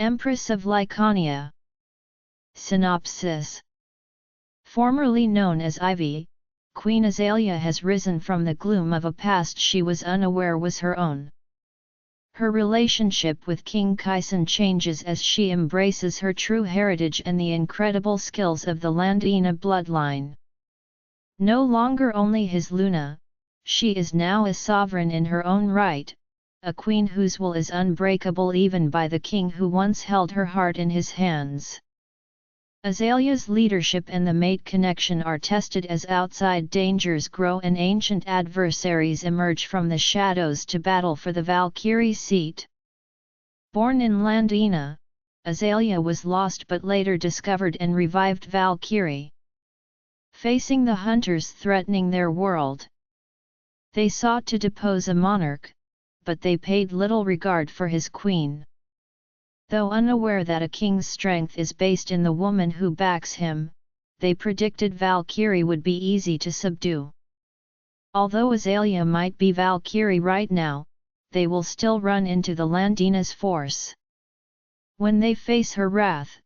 Empress of Lycania. Synopsis. Formerly known as Ivy, Queen Azalea has risen from the gloom of a past she was unaware was her own. Her relationship with King Lycan changes as she embraces her true heritage and the incredible skills of the Lycan bloodline. No longer only his Luna, she is now a sovereign in her own right, a queen whose will is unbreakable even by the king who once held her heart in his hands. Azalea's leadership and the mate connection are tested as outside dangers grow and ancient adversaries emerge from the shadows to battle for the Valkyrie seat. Born in Lycan, Azalea was lost but later discovered and revived Valkyrie. Facing the hunters threatening their world, they sought to depose a monarch, but they paid little regard for his queen. Though unaware that a king's strength is based in the woman who backs him, they predicted Valkyrie would be easy to subdue. Although Azalea might be Valkyrie right now, they will still run into the Lycan's force. When they face her wrath,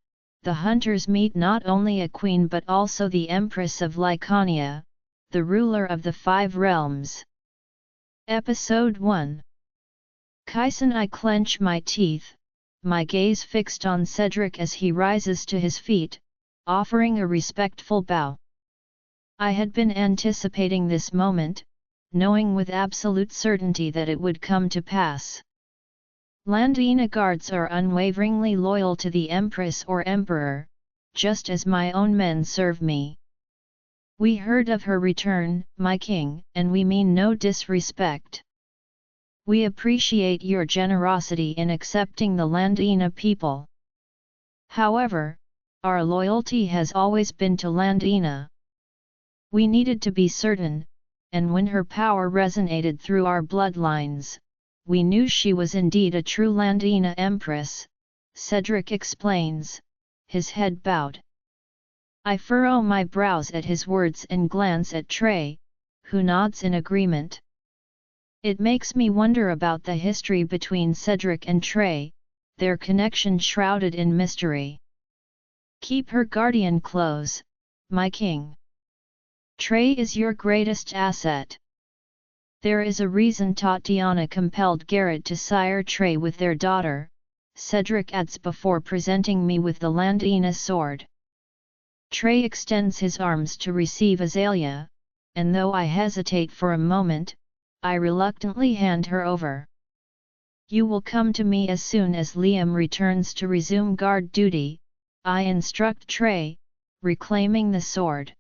the hunters meet not only a queen but also the Empress of Lycania, the ruler of the Five Realms. Episode 1. Lycan. I clench my teeth, my gaze fixed on Cedric as he rises to his feet, offering a respectful bow. I had been anticipating this moment, knowing with absolute certainty that it would come to pass. Lycan guards are unwaveringly loyal to the Empress or Emperor, just as my own men serve me. We heard of her return, my king, and we mean no disrespect. We appreciate your generosity in accepting the Lycan people. However, our loyalty has always been to Lycan. We needed to be certain, and when her power resonated through our bloodlines, we knew she was indeed a true Lycan empress, Cedric explains, his head bowed. I furrow my brows at his words and glance at Trey, who nods in agreement. It makes me wonder about the history between Cedric and Trey, their connection shrouded in mystery. Keep her guardian close, my king. Trey is your greatest asset. There is a reason Tatiana compelled Garrett to sire Trey with their daughter, Cedric adds before presenting me with the Lycan sword. Trey extends his arms to receive Azalea, and though I hesitate for a moment, I reluctantly hand her over. You will come to me as soon as Liam returns to resume guard duty, I instruct Trey, reclaiming the sword.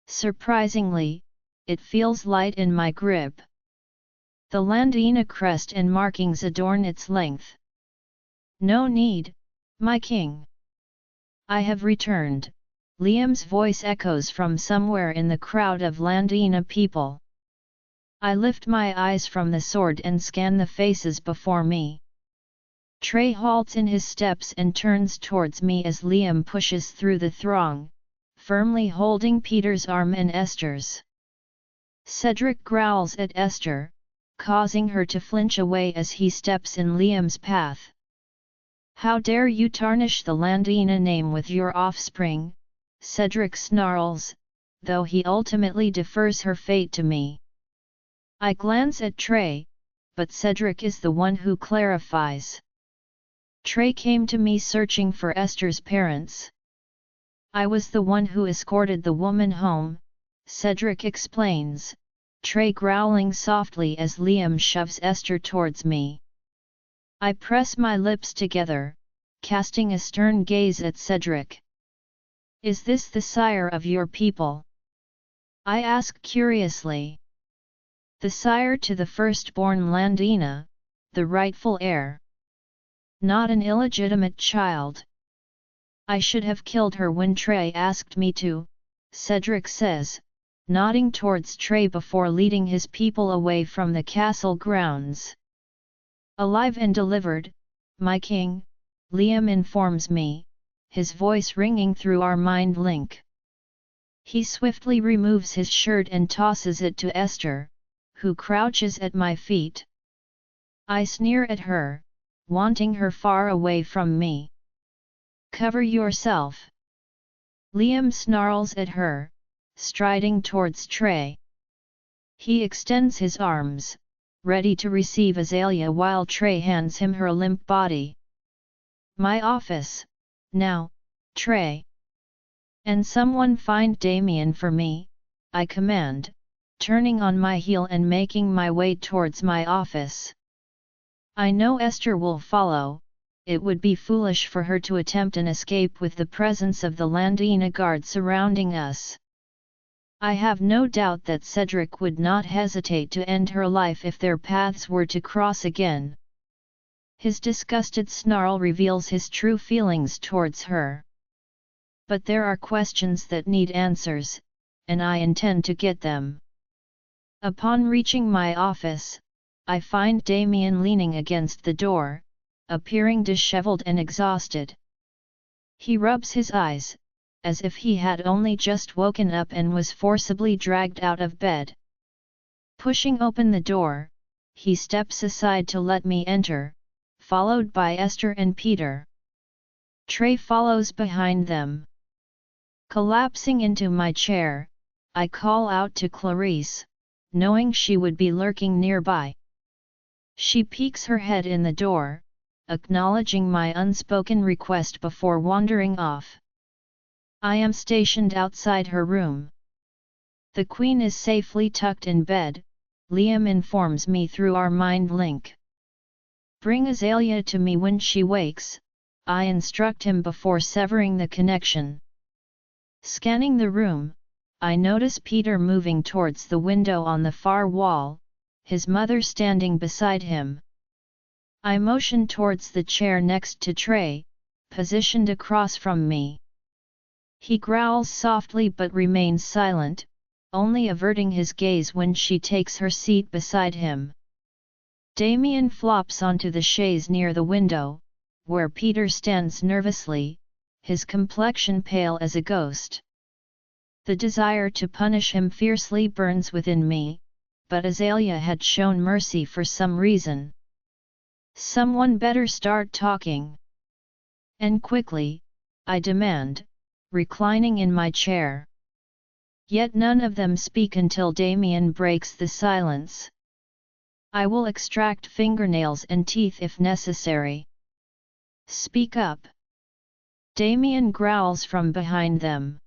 Surprisingly, it feels light in my grip. The Lycan crest and markings adorn its length. No need, my king. I have returned, Liam's voice echoes from somewhere in the crowd of Lycan people. I lift my eyes from the sword and scan the faces before me. Trey halts in his steps and turns towards me as Liam pushes through the throng, firmly holding Peter's arm and Esther's. Cedric growls at Esther, causing her to flinch away as he steps in Liam's path. How dare you tarnish the Lycan name with your offspring, Cedric snarls, though he ultimately defers her fate to me. I glance at Trey, but Cedric is the one who clarifies. Trey came to me searching for Esther's parents. I was the one who escorted the woman home, Cedric explains, Trey growling softly as Liam shoves Esther towards me. I press my lips together, casting a stern gaze at Cedric. Is this the sire of your people? I ask curiously. The sire to the firstborn Lycan, the rightful heir. Not an illegitimate child. I should have killed her when Trey asked me to, Cedric says, nodding towards Trey before leading his people away from the castle grounds. Alive and delivered, my king, Liam informs me, his voice ringing through our mind link. He swiftly removes his shirt and tosses it to Esther, who crouches at my feet. I sneer at her, wanting her far away from me. Cover yourself. Liam snarls at her, striding towards Trey. He extends his arms, ready to receive Azalea while Trey hands him her limp body. My office, now, Trey. And someone find Damien for me, I command, turning on my heel and making my way towards my office. I know Esther will follow. It would be foolish for her to attempt an escape with the presence of the Lycan guard surrounding us. I have no doubt that Cedric would not hesitate to end her life if their paths were to cross again. His disgusted snarl reveals his true feelings towards her. But there are questions that need answers, and I intend to get them. Upon reaching my office, I find Damien leaning against the door, appearing disheveled and exhausted. He rubs his eyes, as if he had only just woken up and was forcibly dragged out of bed. Pushing open the door, he steps aside to let me enter, followed by Esther and Peter. Trey follows behind them. Collapsing into my chair, I call out to Clarice, knowing she would be lurking nearby. She peeks her head in the door, acknowledging my unspoken request before wandering off. I am stationed outside her room. The Queen is safely tucked in bed, Liam informs me through our mind link. Bring Azalea to me when she wakes, I instruct him before severing the connection. Scanning the room, I notice Peter moving towards the window on the far wall, his mother standing beside him. I motion towards the chair next to Trey, positioned across from me. He growls softly but remains silent, only averting his gaze when she takes her seat beside him. Damien flops onto the chaise near the window, where Peter stands nervously, his complexion pale as a ghost. The desire to punish him fiercely burns within me, but Azalea had shown mercy for some reason. Someone better start talking. And quickly, I demand, reclining in my chair. Yet none of them speak until Damien breaks the silence. I will extract fingernails and teeth if necessary. Speak up. Damien growls from behind them.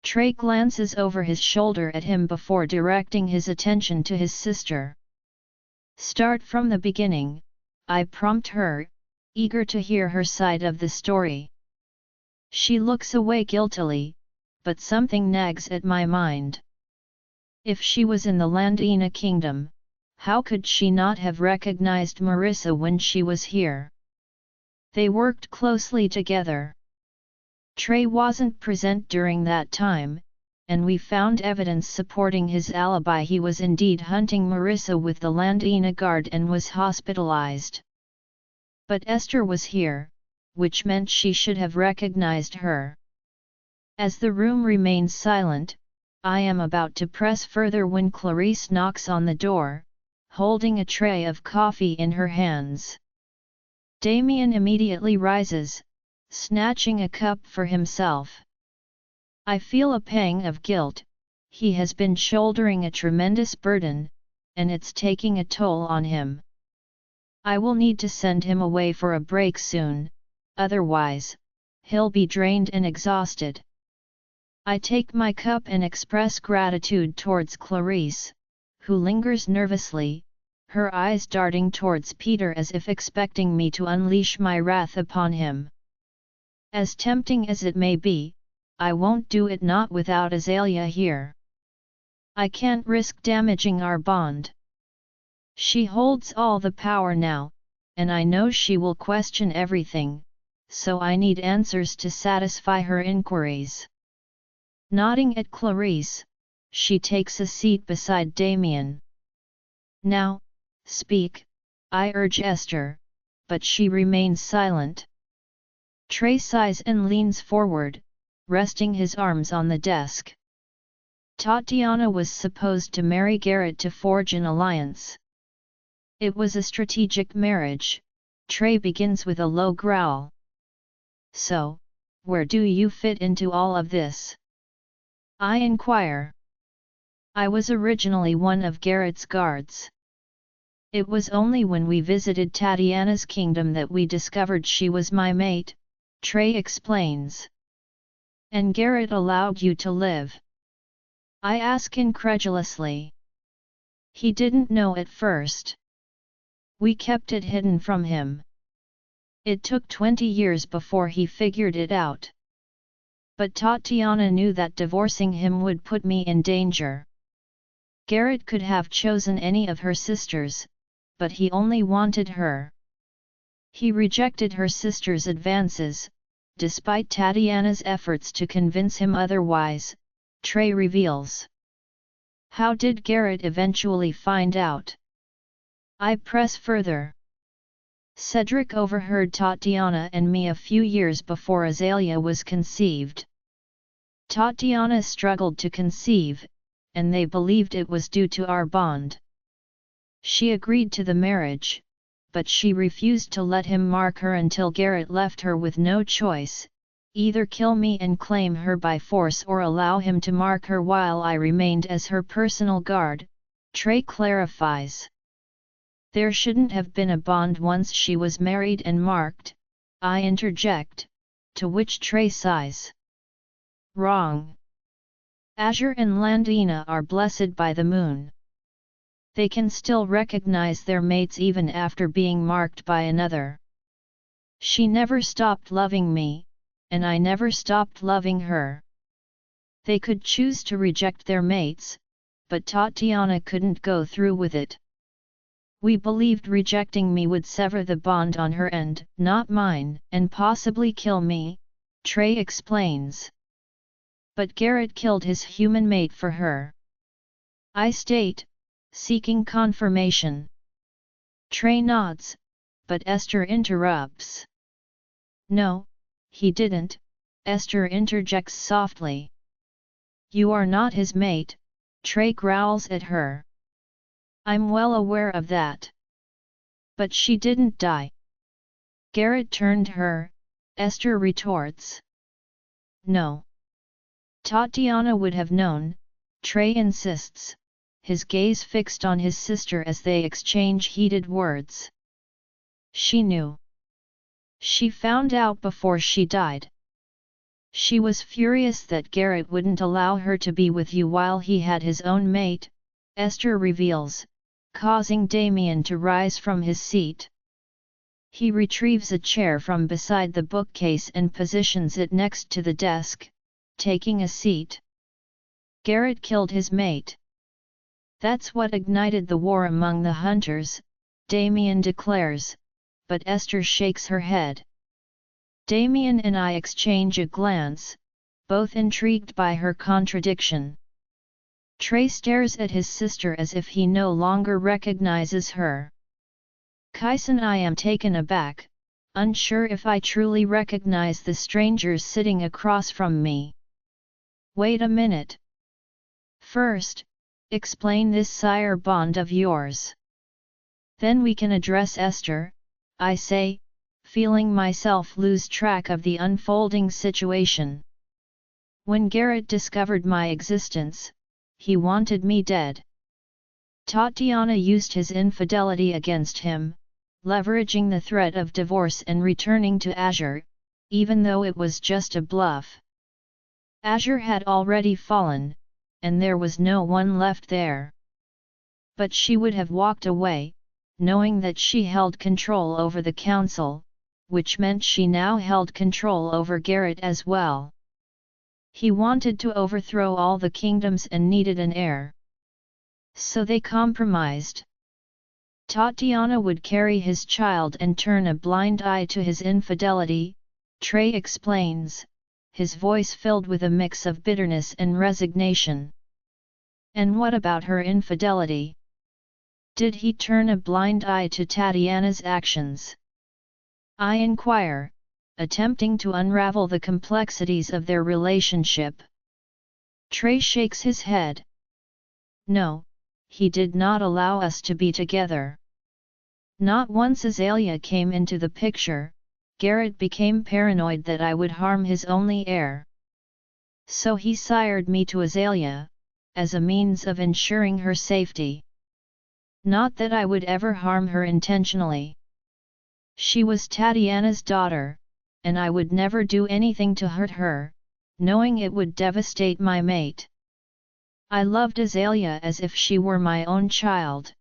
Trey glances over his shoulder at him before directing his attention to his sister. Start from the beginning, I prompt her, eager to hear her side of the story. She looks away guiltily, but something nags at my mind. If she was in the Lycan kingdom, how could she not have recognized Marissa when she was here? They worked closely together. Trey wasn't present during that time, and we found evidence supporting his alibi. He was indeed hunting Marissa with the Lycan guard and was hospitalized. But Esther was here, which meant she should have recognized her. As the room remains silent, I am about to press further when Clarice knocks on the door, holding a tray of coffee in her hands. Damien immediately rises, snatching a cup for himself. I feel a pang of guilt. He has been shouldering a tremendous burden, and it's taking a toll on him. I will need to send him away for a break soon, otherwise, he'll be drained and exhausted. I take my cup and express gratitude towards Clarice, who lingers nervously, her eyes darting towards Peter as if expecting me to unleash my wrath upon him. As tempting as it may be, I won't do it not without Azalea here. I can't risk damaging our bond. She holds all the power now, and I know she will question everything, so I need answers to satisfy her inquiries. Nodding at Clarice, she takes a seat beside Damien. Now, speak, I urge Esther, but she remains silent. Trey sighs and leans forward, resting his arms on the desk. Tatiana was supposed to marry Garrett to forge an alliance. It was a strategic marriage, Trey begins with a low growl. So, where do you fit into all of this? I inquire. I was originally one of Garrett's guards. It was only when we visited Tatiana's kingdom that we discovered she was my mate, Trey explains. And Garrett allowed you to live? I ask incredulously. He didn't know at first. We kept it hidden from him. It took 20 years before he figured it out. But Tatiana knew that divorcing him would put me in danger. Garrett could have chosen any of her sisters, but he only wanted her. He rejected her sister's advances, despite Tatiana's efforts to convince him otherwise, Trey reveals. How did Garrett eventually find out? I press further. Cedric overheard Tatiana and me a few years before Azalea was conceived. Tatiana struggled to conceive, and they believed it was due to our bond. She agreed to the marriage, but she refused to let him mark her until Garrett left her with no choice, either kill me and claim her by force or allow him to mark her while I remained as her personal guard, Trey clarifies. There shouldn't have been a bond once she was married and marked, I interject, to which Trey sighs. Wrong. Azure and Landina are blessed by the moon. They can still recognize their mates even after being marked by another. She never stopped loving me, and I never stopped loving her. They could choose to reject their mates, but Tatiana couldn't go through with it. We believed rejecting me would sever the bond on her end, not mine, and possibly kill me, Trey explains. But Garrett killed his human mate for her. I state, seeking confirmation. Trey nods, but Esther interrupts. No, he didn't, Esther interjects softly. You are not his mate, Trey growls at her. I'm well aware of that. But she didn't die. Garrett turned her, Esther retorts. No. Tatiana would have known, Trey insists, his gaze fixed on his sister as they exchange heated words. She knew. She found out before she died. She was furious that Garrett wouldn't allow her to be with you while he had his own mate, Esther reveals, causing Damien to rise from his seat. He retrieves a chair from beside the bookcase and positions it next to the desk, taking a seat. Garrett killed his mate. That's what ignited the war among the hunters, Damien declares, but Esther shakes her head. Damien and I exchange a glance, both intrigued by her contradiction. Trey stares at his sister as if he no longer recognizes her. Kyson, I am taken aback, unsure if I truly recognize the strangers sitting across from me. Wait a minute. First, explain this sire bond of yours. Then we can address Esther, I say, feeling myself lose track of the unfolding situation. When Garrett discovered my existence, he wanted me dead. Tatiana used his infidelity against him, leveraging the threat of divorce and returning to Azure, even though it was just a bluff. Azure had already fallen, and there was no one left there. But she would have walked away, knowing that she held control over the council, which meant she now held control over Garrett as well. He wanted to overthrow all the kingdoms and needed an heir. So they compromised. Tatiana would carry his child and turn a blind eye to his infidelity, Trey explains, his voice filled with a mix of bitterness and resignation. And what about her infidelity? Did he turn a blind eye to Tatiana's actions? I inquire, attempting to unravel the complexities of their relationship. Trey shakes his head. No, he did not allow us to be together. Not once Azalea came into the picture, Garrett became paranoid that I would harm his only heir. So he sired me to Azalea, as a means of ensuring her safety. Not that I would ever harm her intentionally. She was Tatiana's daughter, and I would never do anything to hurt her, knowing it would devastate my mate. I loved Azalea as if she were my own child.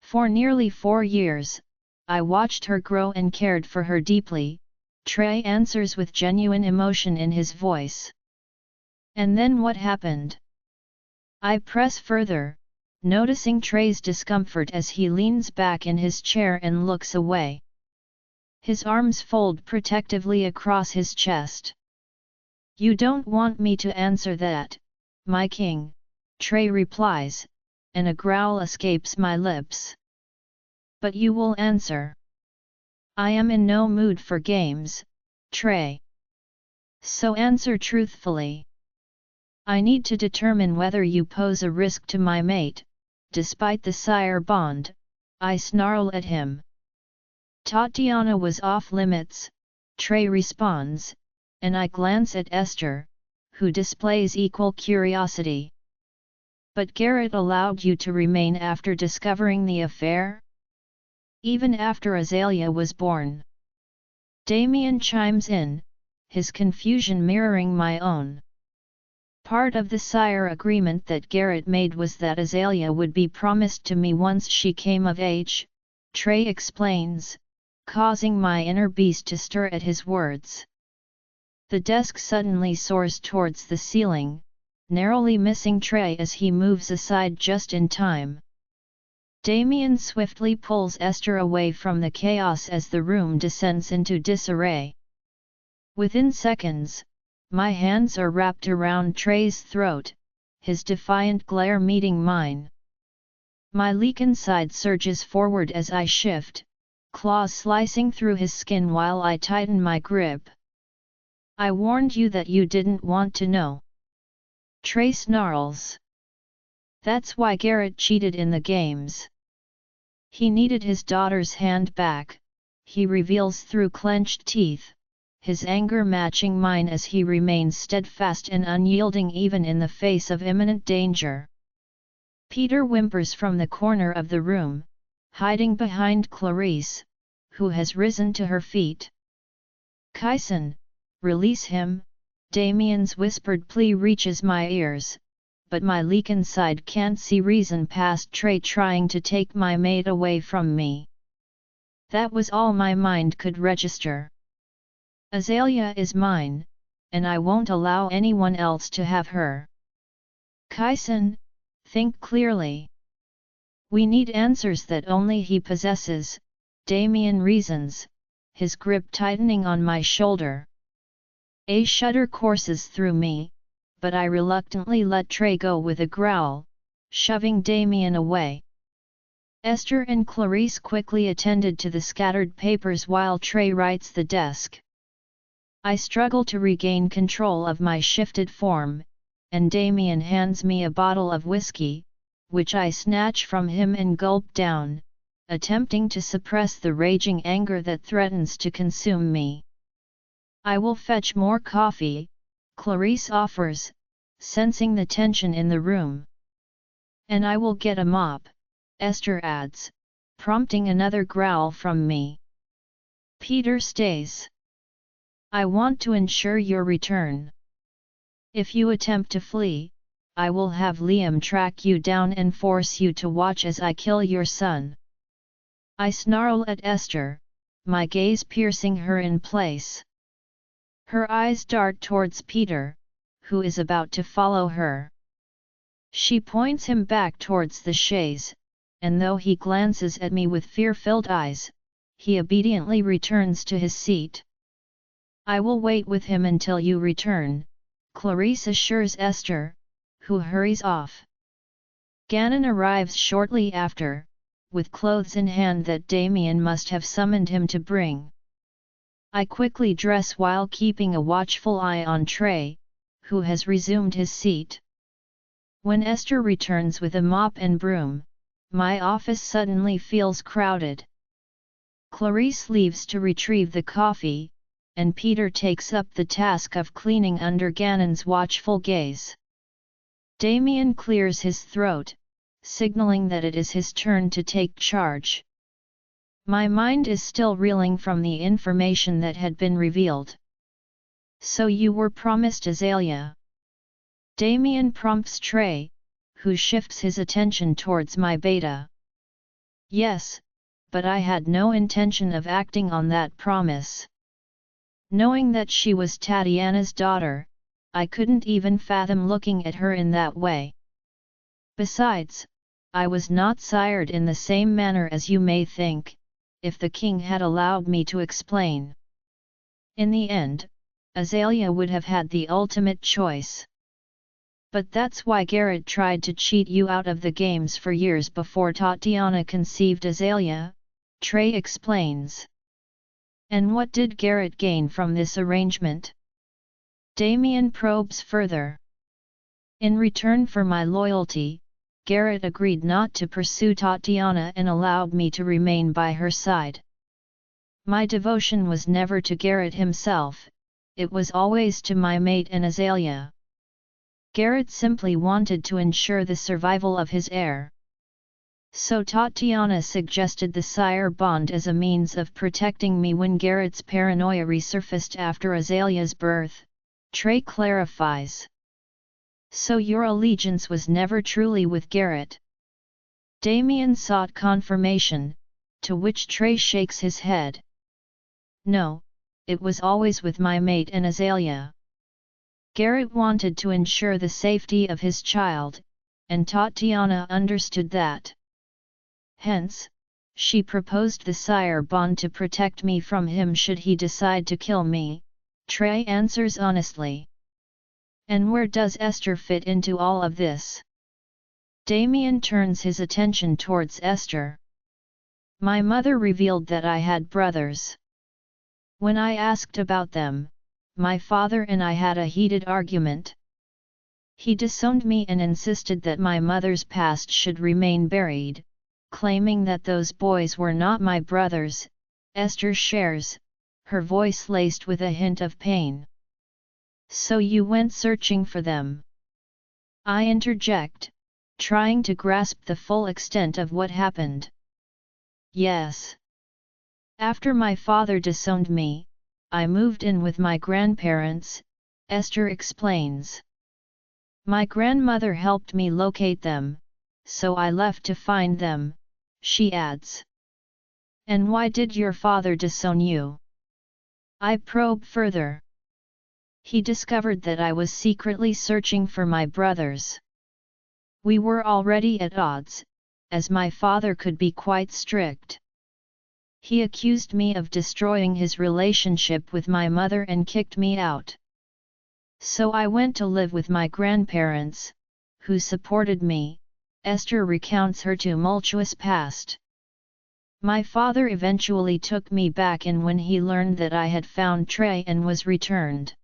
For nearly 4 years, I watched her grow and cared for her deeply, Trey answers with genuine emotion in his voice. And then what happened? I press further, noticing Trey's discomfort as he leans back in his chair and looks away. His arms fold protectively across his chest. You don't want me to answer that, my king, Trey replies, and a growl escapes my lips. But you will answer. I am in no mood for games, Trey. So answer truthfully. I need to determine whether you pose a risk to my mate, despite the sire bond, I snarl at him. Tatiana was off limits, Trey responds, and I glance at Esther, who displays equal curiosity. But Garrett allowed you to remain after discovering the affair? Even after Azalea was born. Damien chimes in, his confusion mirroring my own. Part of the sire agreement that Garrett made was that Azalea would be promised to me once she came of age, Trey explains, causing my inner beast to stir at his words. The desk suddenly soars towards the ceiling, narrowly missing Trey as he moves aside just in time. Damien swiftly pulls Esther away from the chaos as the room descends into disarray. Within seconds, my hands are wrapped around Trey's throat, his defiant glare meeting mine. My Lycan side surges forward as I shift, claws slicing through his skin while I tighten my grip. I warned you that you didn't want to know. Trey snarls. That's why Garrett cheated in the games. He needed his daughter's hand back, he reveals through clenched teeth, his anger matching mine as he remains steadfast and unyielding even in the face of imminent danger. Peter whimpers from the corner of the room, hiding behind Clarice, who has risen to her feet. Kyson, release him, Damien's whispered plea reaches my ears, but my Lycan side can't see reason past Trey trying to take my mate away from me. That was all my mind could register. Azalea is mine, and I won't allow anyone else to have her. Kyson, think clearly. We need answers that only he possesses, Damien reasons, his grip tightening on my shoulder. A shudder courses through me, but I reluctantly let Trey go with a growl, shoving Damien away. Esther and Clarice quickly attended to the scattered papers while Trey writes the desk. I struggle to regain control of my shifted form, and Damien hands me a bottle of whiskey, which I snatch from him and gulp down, attempting to suppress the raging anger that threatens to consume me. I will fetch more coffee, Clarice offers, sensing the tension in the room. And I will get a mop, Esther adds, prompting another growl from me. Peter stays. I want to ensure your return. If you attempt to flee, I will have Liam track you down and force you to watch as I kill your son. I snarl at Esther, my gaze piercing her in place. Her eyes dart towards Peter, who is about to follow her. She points him back towards the chaise, and though he glances at me with fear-filled eyes, he obediently returns to his seat. I will wait with him until you return, Clarice assures Esther, who hurries off. Gannon arrives shortly after, with clothes in hand that Damien must have summoned him to bring. I quickly dress while keeping a watchful eye on Trey, who has resumed his seat. When Esther returns with a mop and broom, my office suddenly feels crowded. Clarice leaves to retrieve the coffee, and Peter takes up the task of cleaning under Ganon's watchful gaze. Damien clears his throat, signaling that it is his turn to take charge. My mind is still reeling from the information that had been revealed. So you were promised Azalea? Damien prompts Trey, who shifts his attention towards my beta. Yes, but I had no intention of acting on that promise. Knowing that she was Tatiana's daughter, I couldn't even fathom looking at her in that way. Besides, I was not sired in the same manner as you may think, if the king had allowed me to explain. In the end, Azalea would have had the ultimate choice. But that's why Garrett tried to cheat you out of the games for years before Tatiana conceived Azalea, Trey explains. And what did Garrett gain from this arrangement? Damien probes further. In return for my loyalty, Garrett agreed not to pursue Tatiana and allowed me to remain by her side. My devotion was never to Garrett himself, it was always to my mate and Azalea. Garrett simply wanted to ensure the survival of his heir. So Tatiana suggested the sire bond as a means of protecting me when Garrett's paranoia resurfaced after Azalea's birth, Trey clarifies. So your allegiance was never truly with Garrett? Damien sought confirmation, to which Trey shakes his head. No, it was always with my mate and Azalea. Garrett wanted to ensure the safety of his child, and Tatiana understood that. Hence, she proposed the sire bond to protect me from him should he decide to kill me, Trey answers honestly. And where does Esther fit into all of this? Damien turns his attention towards Esther. My mother revealed that I had brothers. When I asked about them, my father and I had a heated argument. He disowned me and insisted that my mother's past should remain buried, claiming that those boys were not my brothers, Esther shares, her voice laced with a hint of pain. So you went searching for them? I interject, trying to grasp the full extent of what happened. Yes. After my father disowned me, I moved in with my grandparents, Esther explains. My grandmother helped me locate them, so I left to find them, she adds. And why did your father disown you? I probe further. He discovered that I was secretly searching for my brothers. We were already at odds, as my father could be quite strict. He accused me of destroying his relationship with my mother and kicked me out. So I went to live with my grandparents, who supported me, Esther recounts her tumultuous past. My father eventually took me back in when he learned that I had found Trey and was returned.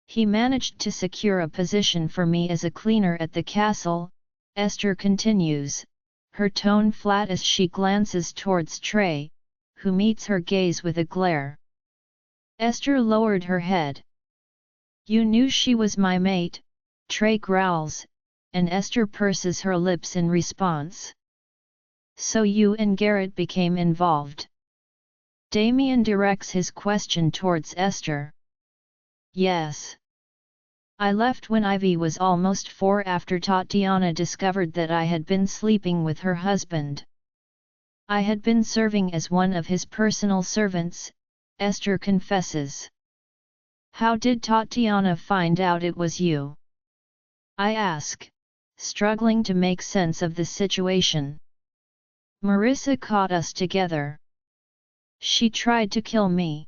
He managed to secure a position for me as a cleaner at the castle, Esther continues, her tone flat as she glances towards Trey, who meets her gaze with a glare. Esther lowered her head. You knew she was my mate, Trey growls, and Esther purses her lips in response. So you and Garrett became involved? Damien directs his question towards Esther. Yes. I left when Ivy was almost 4 after Tatiana discovered that I had been sleeping with her husband. I had been serving as one of his personal servants, Esther confesses. How did Tatiana find out it was you? I ask, struggling to make sense of the situation. Marissa caught us together. She tried to kill me.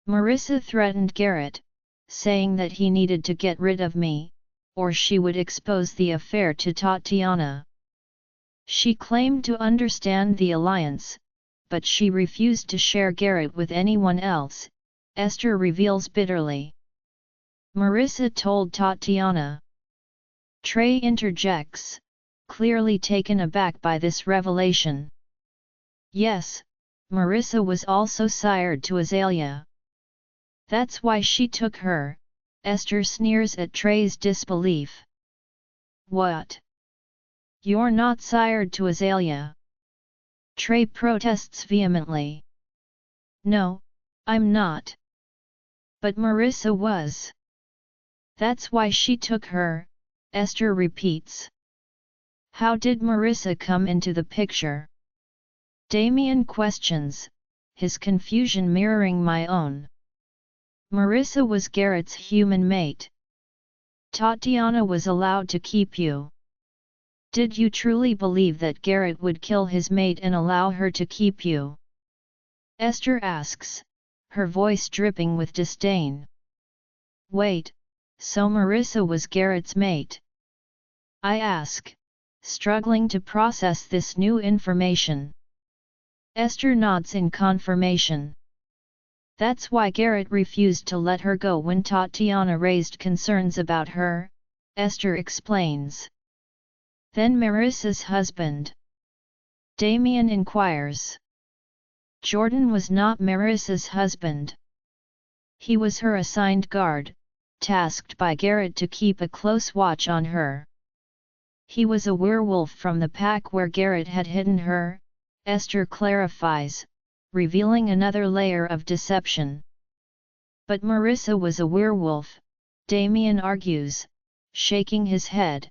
Marissa threatened Garrett, saying that he needed to get rid of me, or she would expose the affair to Tatiana. She claimed to understand the alliance, but she refused to share Garrett with anyone else, Esther reveals bitterly. Marissa told Tatiana. Trey interjects, clearly taken aback by this revelation. Yes, Marissa was also sired to Azalea. That's why she took her, Esther sneers at Trey's disbelief. What? You're not sired to Azalea? Trey protests vehemently. No, I'm not. But Marissa was. That's why she took her, Esther repeats. How did Marissa come into the picture? Damien questions, his confusion mirroring my own. Marissa was Garrett's human mate. Tatiana was allowed to keep you. Did you truly believe that Garrett would kill his mate and allow her to keep you? Esther asks, her voice dripping with disdain. Wait, so Marissa was Garrett's mate? I ask, struggling to process this new information. Esther nods in confirmation. That's why Garrett refused to let her go when Tatiana raised concerns about her, Esther explains. Then Marissa's husband? Damien inquires. Jordan was not Marissa's husband. He was her assigned guard, tasked by Garrett to keep a close watch on her. He was a werewolf from the pack where Garrett had hidden her, Esther clarifies, revealing another layer of deception. But Marissa was a werewolf, Damien argues, shaking his head.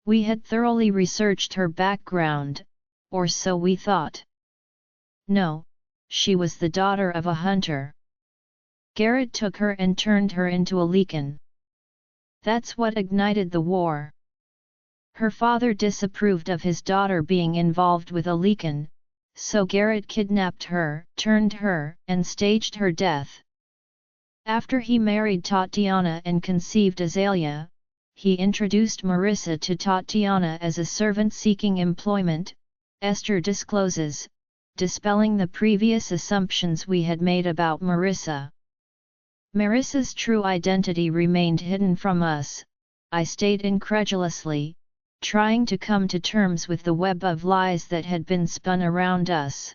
We had thoroughly researched her background, or so we thought. No, she was the daughter of a hunter. Garrett took her and turned her into a Lycan. That's what ignited the war. Her father disapproved of his daughter being involved with a Lycan, so Garrett kidnapped her, turned her, and staged her death. After he married Tatiana and conceived Azalea, he introduced Marissa to Tatiana as a servant seeking employment, Esther discloses, dispelling the previous assumptions we had made about Marissa. Marissa's true identity remained hidden from us, I state incredulously, trying to come to terms with the web of lies that had been spun around us.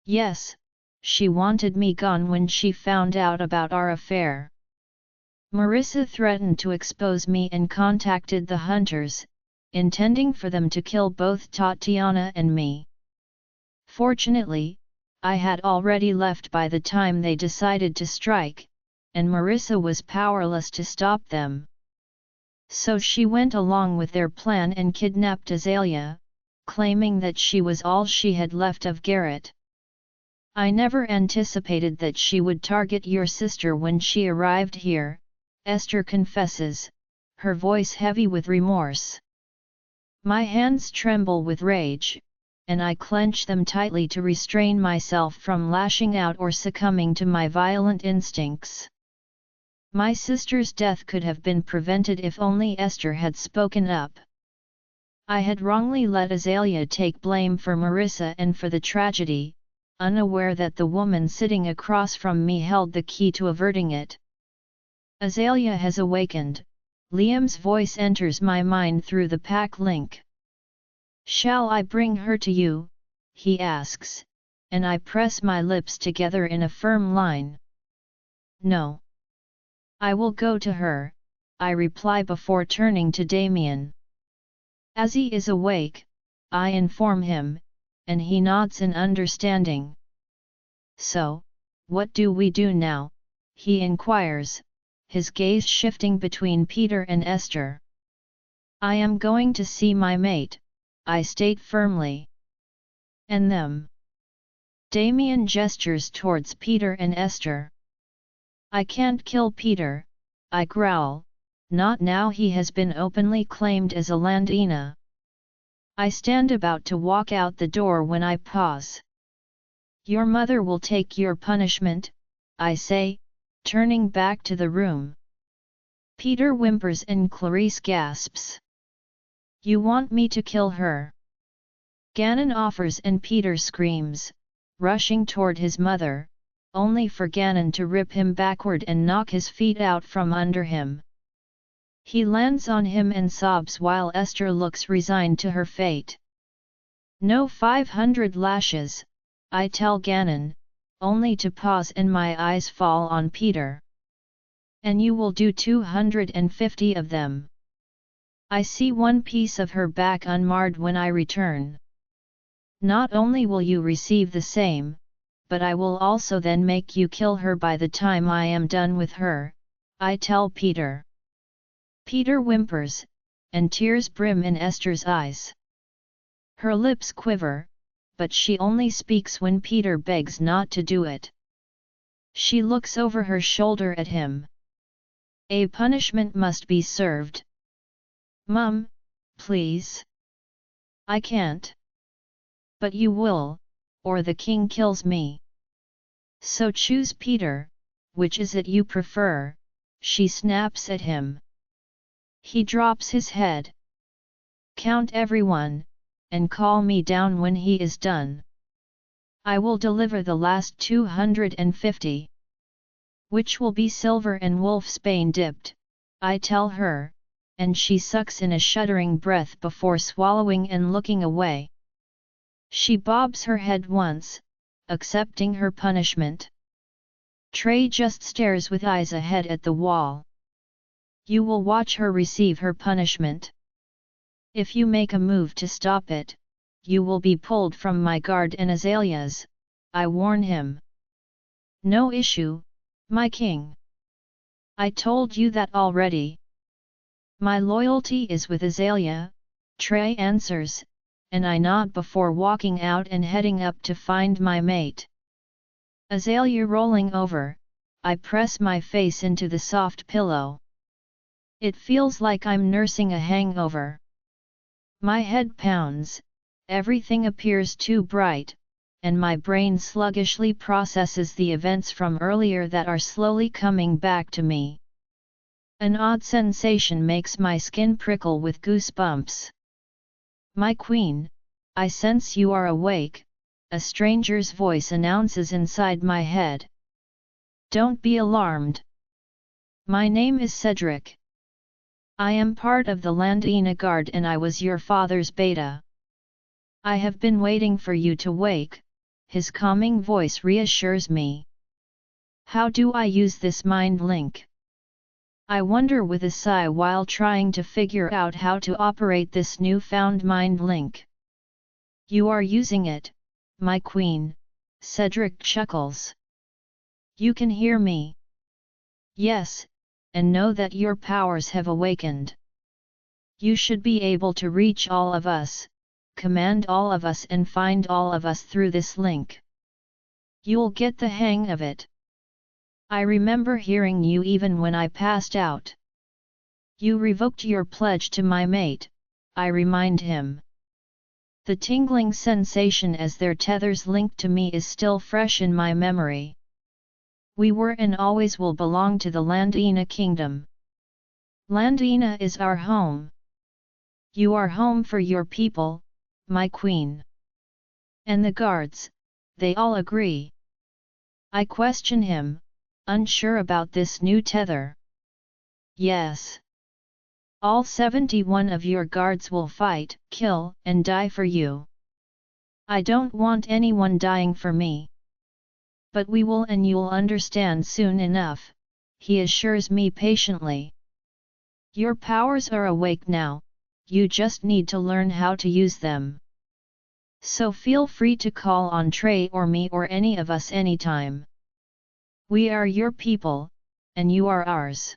Yes, she wanted me gone when she found out about our affair. Marissa threatened to expose me and contacted the hunters, intending for them to kill both Tatiana and me. Fortunately, I had already left by the time they decided to strike, and Marissa was powerless to stop them. So she went along with their plan and kidnapped Azalea, claiming that she was all she had left of Garrett. I never anticipated that she would target your sister when she arrived here, Esther confesses, her voice heavy with remorse. My hands tremble with rage, and I clench them tightly to restrain myself from lashing out or succumbing to my violent instincts. My sister's death could have been prevented if only Esther had spoken up. I had wrongly let Azalea take blame for Marissa and for the tragedy, unaware that the woman sitting across from me held the key to averting it. Azalea has awakened, Liam's voice enters my mind through the pack link. Shall I bring her to you? He asks, and I press my lips together in a firm line. No. I will go to her, I reply before turning to Damien. As he is awake, I inform him, and he nods in understanding. So, what do we do now? He inquires, his gaze shifting between Peter and Esther. I am going to see my mate, I state firmly. And them? Damien gestures towards Peter and Esther. I can't kill Peter, I growl, not now he has been openly claimed as a Landina. I stand about to walk out the door when I pause. Your mother will take your punishment, I say, turning back to the room. Peter whimpers and Clarice gasps. You want me to kill her? Gannon offers and Peter screams, rushing toward his mother, only for Gannon to rip him backward and knock his feet out from under him. He lands on him and sobs while Esther looks resigned to her fate. No 500 lashes, I tell Ganon, only to pause and my eyes fall on Peter. And you will do 250 of them. I see one piece of her back unmarred when I return. Not only will you receive the same, but I will also then make you kill her by the time I am done with her, I tell Peter. Peter whimpers, and tears brim in Esther's eyes. Her lips quiver, but she only speaks when Peter begs not to do it. She looks over her shoulder at him. A punishment must be served. Mum, please. I can't. But you will, or the king kills me. So choose Peter, which is it you prefer, she snaps at him. He drops his head. Count everyone, and call me down when he is done. I will deliver the last 250. Which will be silver and wolfsbane dipped, I tell her, and she sucks in a shuddering breath before swallowing and looking away. She bobs her head once, accepting her punishment. Trey just stares with eyes ahead at the wall. You will watch her receive her punishment. If you make a move to stop it, you will be pulled from my guard and Azalea's, I warn him. No issue, my king. I told you that already. My loyalty is with Azalea, Trey answers, and I nod before walking out and heading up to find my mate. Azalea rolling over, I press my face into the soft pillow. It feels like I'm nursing a hangover. My head pounds, everything appears too bright, and my brain sluggishly processes the events from earlier that are slowly coming back to me. An odd sensation makes my skin prickle with goosebumps. My queen, I sense you are awake, a stranger's voice announces inside my head. Don't be alarmed. My name is Cedric. I am part of the Lycan Guard and I was your father's beta. I have been waiting for you to wake, his calming voice reassures me. How do I use this mind link? I wonder with a sigh while trying to figure out how to operate this newfound mind link. You are using it, my queen, Cedric chuckles. You can hear me. Yes, and know that your powers have awakened. You should be able to reach all of us, command all of us and find all of us through this link. You'll get the hang of it. I remember hearing you even when I passed out. You revoked your pledge to my mate, I remind him. The tingling sensation as their tethers linked to me is still fresh in my memory. We were and always will belong to the Lycan kingdom. Lycan is our home. You are home for your people, my queen. And the guards, they all agree. I question him, unsure about this new tether. Yes. All 71 of your guards will fight, kill, and die for you. I don't want anyone dying for me. But we will and you'll understand soon enough, he assures me patiently. Your powers are awake now, you just need to learn how to use them. So feel free to call on Trey or me or any of us anytime. We are your people, and you are ours.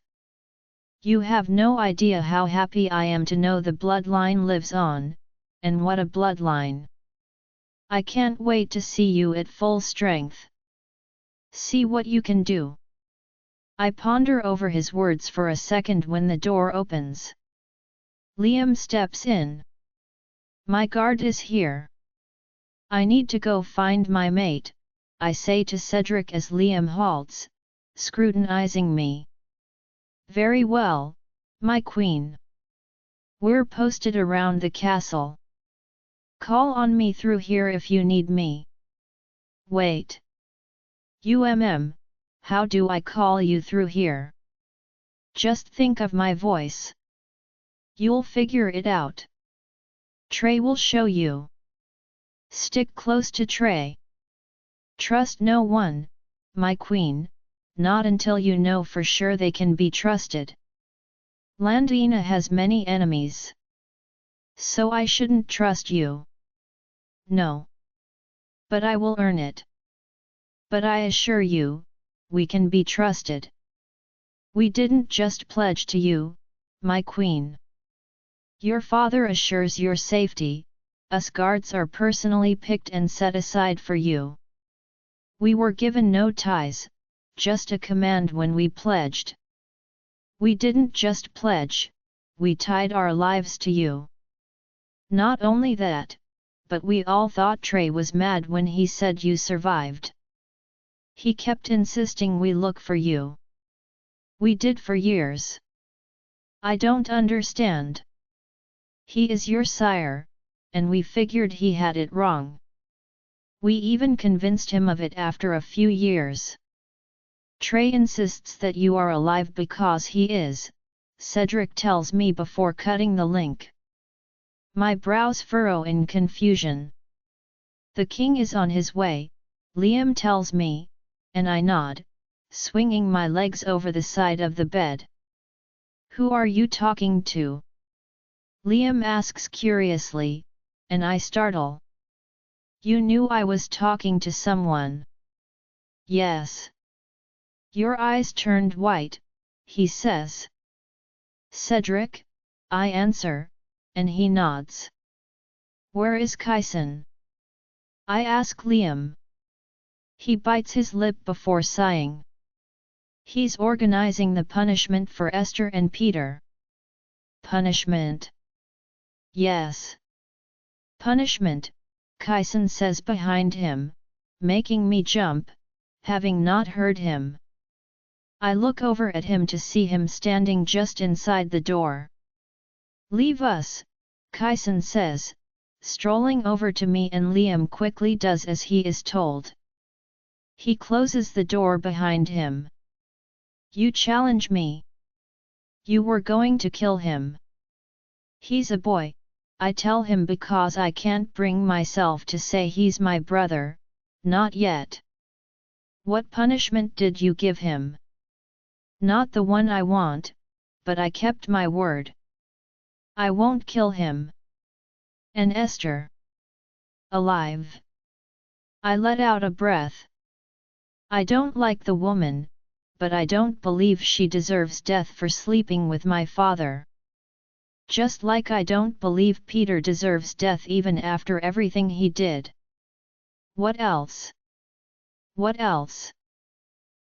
You have no idea how happy I am to know the bloodline lives on, and what a bloodline. I can't wait to see you at full strength. See what you can do. I ponder over his words for a second when the door opens. Liam steps in. My guard is here. I need to go find my mate, I say to Cedric as Liam halts, scrutinizing me. Very well, my queen. We're posted around the castle. Call on me through here if you need me. Wait. How do I call you through here? Just think of my voice. You'll figure it out. Trey will show you. Stick close to Trey. Trust no one, my queen, not until you know for sure they can be trusted. Landina has many enemies. So I shouldn't trust you. No. But I will earn it. But I assure you, we can be trusted. We didn't just pledge to you, my queen. Your father assures your safety, us guards are personally picked and set aside for you. We were given no ties, just a command when we pledged. We didn't just pledge, we tied our lives to you. Not only that, but we all thought Trey was mad when he said you survived. He kept insisting we look for you. We did for years. I don't understand. He is your sire, and we figured he had it wrong. We even convinced him of it after a few years. Trey insists that you are alive because he is, Cedric tells me before cutting the link. My brows furrow in confusion. The king is on his way, Liam tells me, and I nod, swinging my legs over the side of the bed. Who are you talking to? Liam asks curiously, and I startle. You knew I was talking to someone. Yes. Your eyes turned white, he says. Cedric, I answer, and he nods. Where is Kyson? I ask Liam. He bites his lip before sighing. He's organizing the punishment for Esther and Peter. Punishment? Yes. Punishment, Kyson says behind him, making me jump, having not heard him. I look over at him to see him standing just inside the door. Leave us, Kyson says, strolling over to me, and Liam quickly does as he is told. He closes the door behind him. You challenge me. You were going to kill him. He's a boy, I tell him, because I can't bring myself to say he's my brother, not yet. What punishment did you give him? Not the one I want, but I kept my word. I won't kill him. And Esther? Alive? I let out a breath. I don't like the woman, but I don't believe she deserves death for sleeping with my father. Just like I don't believe Peter deserves death even after everything he did. What else? What else?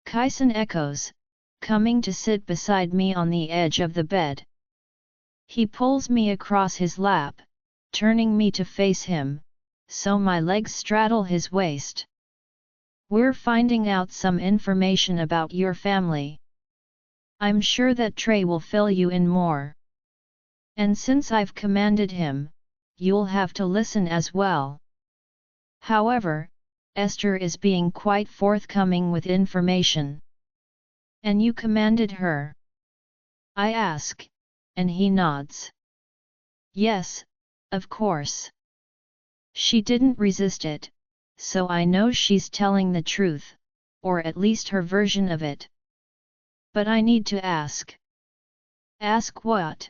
Kyson echoes, coming to sit beside me on the edge of the bed. He pulls me across his lap, turning me to face him, so my legs straddle his waist. We're finding out some information about your family. I'm sure that Trey will fill you in more. And since I've commanded him, you'll have to listen as well. However, Esther is being quite forthcoming with information. And you commanded her? I ask, and he nods. Yes, of course. She didn't resist it, so I know she's telling the truth, or at least her version of it. But I need to ask. Ask what?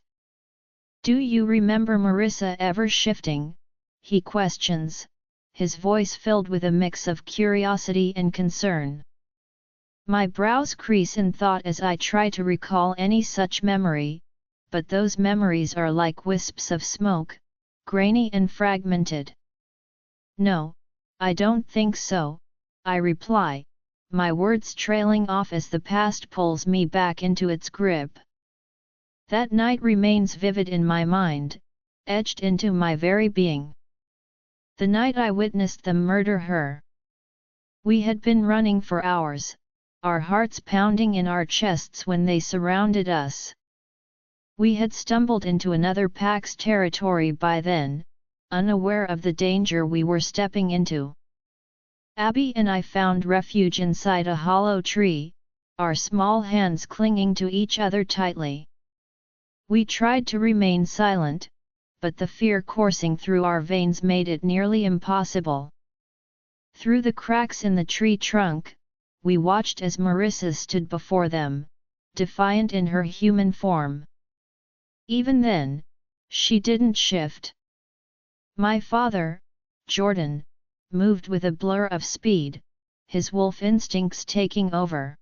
Do you remember Marissa ever shifting? He questions, his voice filled with a mix of curiosity and concern. My brows crease in thought as I try to recall any such memory, but those memories are like wisps of smoke, grainy and fragmented. No, I don't think so, I reply, my words trailing off as the past pulls me back into its grip. That night remains vivid in my mind, etched into my very being. The night I witnessed them murder her. We had been running for hours, our hearts pounding in our chests when they surrounded us. We had stumbled into another pack's territory by then, unaware of the danger we were stepping into. Abby and I found refuge inside a hollow tree, our small hands clinging to each other tightly. We tried to remain silent, but the fear coursing through our veins made it nearly impossible. Through the cracks in the tree trunk, we watched as Marissa stood before them, defiant in her human form. Even then, she didn't shift. My father, Jordan, moved with a blur of speed, his wolf instincts taking over.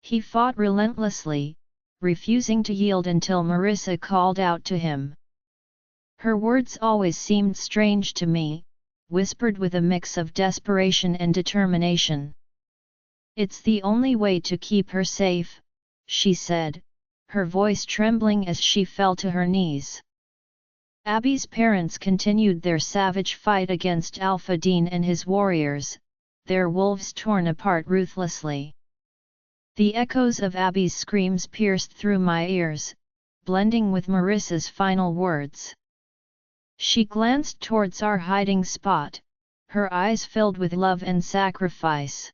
He fought relentlessly, refusing to yield until Marissa called out to him. Her words always seemed strange to me, whispered with a mix of desperation and determination. "It's the only way to keep her safe," she said, her voice trembling as she fell to her knees. Abby's parents continued their savage fight against Alpha Dean and his warriors, their wolves torn apart ruthlessly. The echoes of Abby's screams pierced through my ears, blending with Marissa's final words. She glanced towards our hiding spot, her eyes filled with love and sacrifice.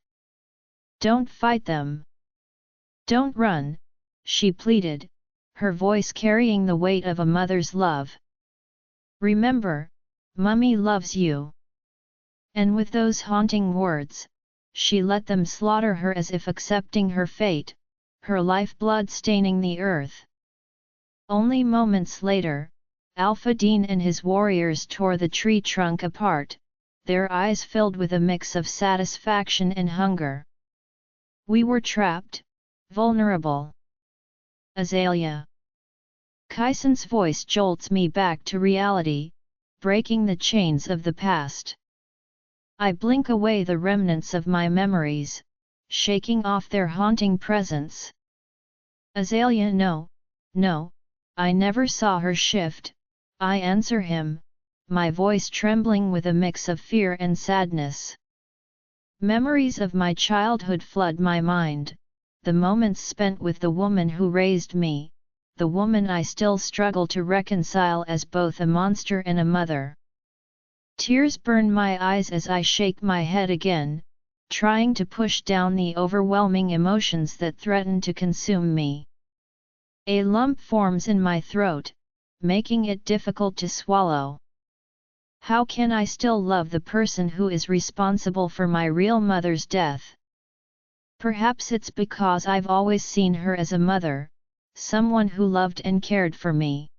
"Don't fight them. Don't run," she pleaded, her voice carrying the weight of a mother's love. "Remember, Mummy loves you." And with those haunting words, she let them slaughter her as if accepting her fate, her lifeblood staining the earth. Only moments later, Alpha Dean and his warriors tore the tree trunk apart, their eyes filled with a mix of satisfaction and hunger. We were trapped, vulnerable. Azalea. Kaisen's voice jolts me back to reality, breaking the chains of the past. I blink away the remnants of my memories, shaking off their haunting presence. "Azalea, no, no, I never saw her shift," I answer him, my voice trembling with a mix of fear and sadness. Memories of my childhood flood my mind, the moments spent with the woman who raised me, the woman I still struggle to reconcile as both a monster and a mother. Tears burn my eyes as I shake my head again, trying to push down the overwhelming emotions that threaten to consume me. A lump forms in my throat, making it difficult to swallow. How can I still love the person who is responsible for my real mother's death? Perhaps it's because I've always seen her as a mother, someone who loved and cared for me.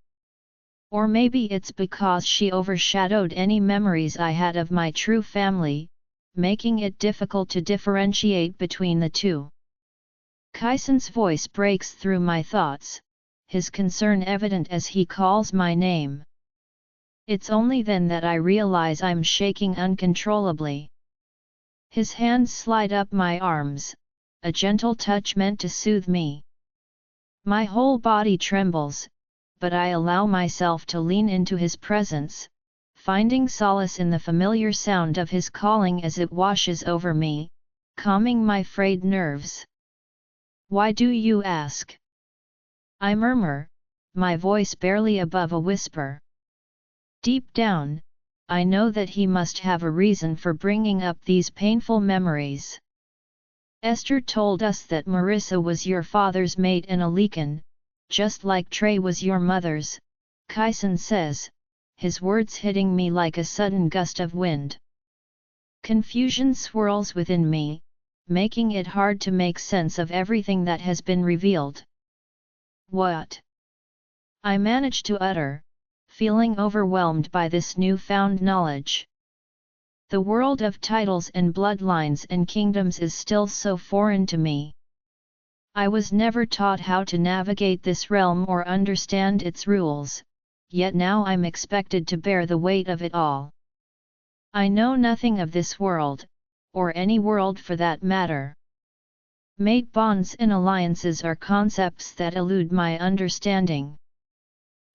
Or maybe it's because she overshadowed any memories I had of my true family, making it difficult to differentiate between the two. Kaisen's voice breaks through my thoughts, his concern evident as he calls my name. It's only then that I realize I'm shaking uncontrollably. His hands slide up my arms, a gentle touch meant to soothe me. My whole body trembles, but I allow myself to lean into his presence, finding solace in the familiar sound of his calling as it washes over me, calming my frayed nerves. "Why do you ask?" I murmur, my voice barely above a whisper. Deep down, I know that he must have a reason for bringing up these painful memories. "Esther told us that Marissa was your father's mate and a Lycan, just like Trey was your mother's," Kaisen says, his words hitting me like a sudden gust of wind. Confusion swirls within me, making it hard to make sense of everything that has been revealed. "What?" I manage to utter, feeling overwhelmed by this newfound knowledge. The world of titles and bloodlines and kingdoms is still so foreign to me. I was never taught how to navigate this realm or understand its rules, yet now I'm expected to bear the weight of it all. I know nothing of this world, or any world for that matter. Mate bonds and alliances are concepts that elude my understanding.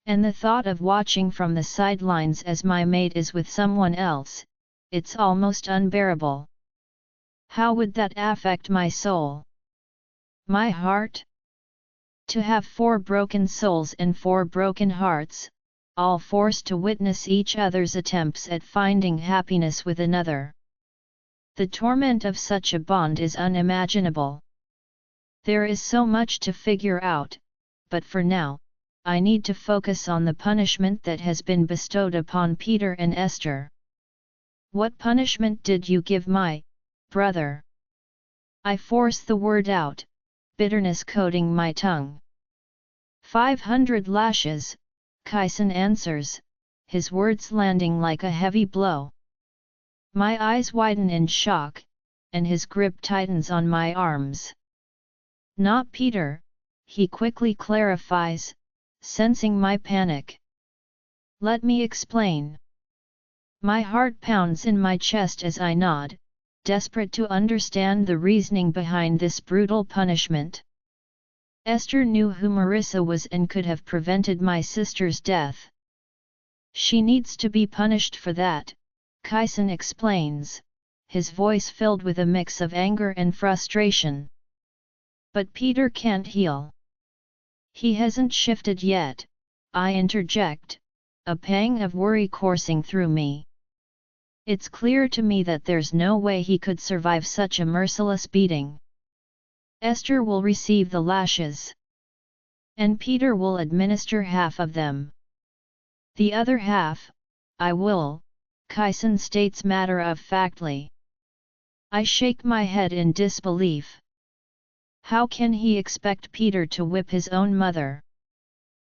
And the thought of watching from the sidelines as my mate is with someone else, it's almost unbearable. How would that affect my soul? My heart? To have 4 broken souls and 4 broken hearts, all forced to witness each other's attempts at finding happiness with another. The torment of such a bond is unimaginable. There is so much to figure out, but for now, I need to focus on the punishment that has been bestowed upon Peter and Esther. What punishment did you give my brother? I force the word out, bitterness coating my tongue. 500 lashes, Kyson answers, his words landing like a heavy blow. My eyes widen in shock, and his grip tightens on my arms. Not Peter, he quickly clarifies, sensing my panic. Let me explain. My heart pounds in my chest as I nod, desperate to understand the reasoning behind this brutal punishment. Esther knew who Marissa was and could have prevented my sister's death. She needs to be punished for that, Kyson explains, his voice filled with a mix of anger and frustration. But Peter can't heal. He hasn't shifted yet, I interject, a pang of worry coursing through me. It's clear to me that there's no way he could survive such a merciless beating. Esther will receive the lashes. And Peter will administer half of them. The other half, I will, Kyson states matter-of-factly. I shake my head in disbelief. How can he expect Peter to whip his own mother?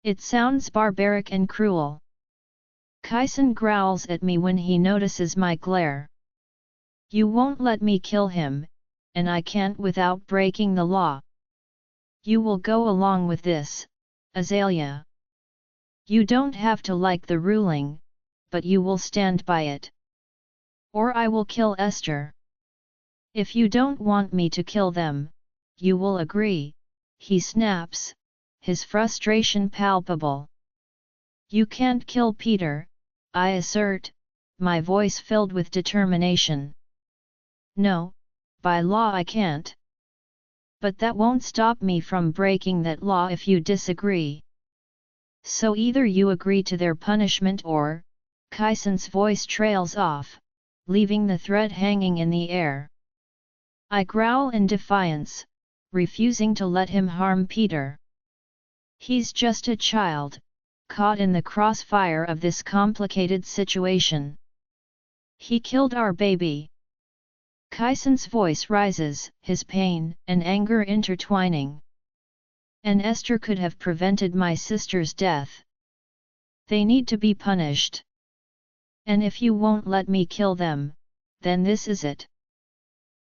It sounds barbaric and cruel. Kyson growls at me when he notices my glare. You won't let me kill him, and I can't without breaking the law. You will go along with this, Azalea. You don't have to like the ruling, but you will stand by it. Or I will kill Esther. If you don't want me to kill them, you will agree, he snaps, his frustration palpable. You can't kill Peter, I assert, my voice filled with determination. No, by law I can't. But that won't stop me from breaking that law if you disagree. So either you agree to their punishment or, Kyson's voice trails off, leaving the threat hanging in the air. I growl in defiance, refusing to let him harm Peter. He's just a child, caught in the crossfire of this complicated situation. He killed our baby. Kyson's voice rises, his pain and anger intertwining. And Esther could have prevented my sister's death. They need to be punished. And if you won't let me kill them, then this is it.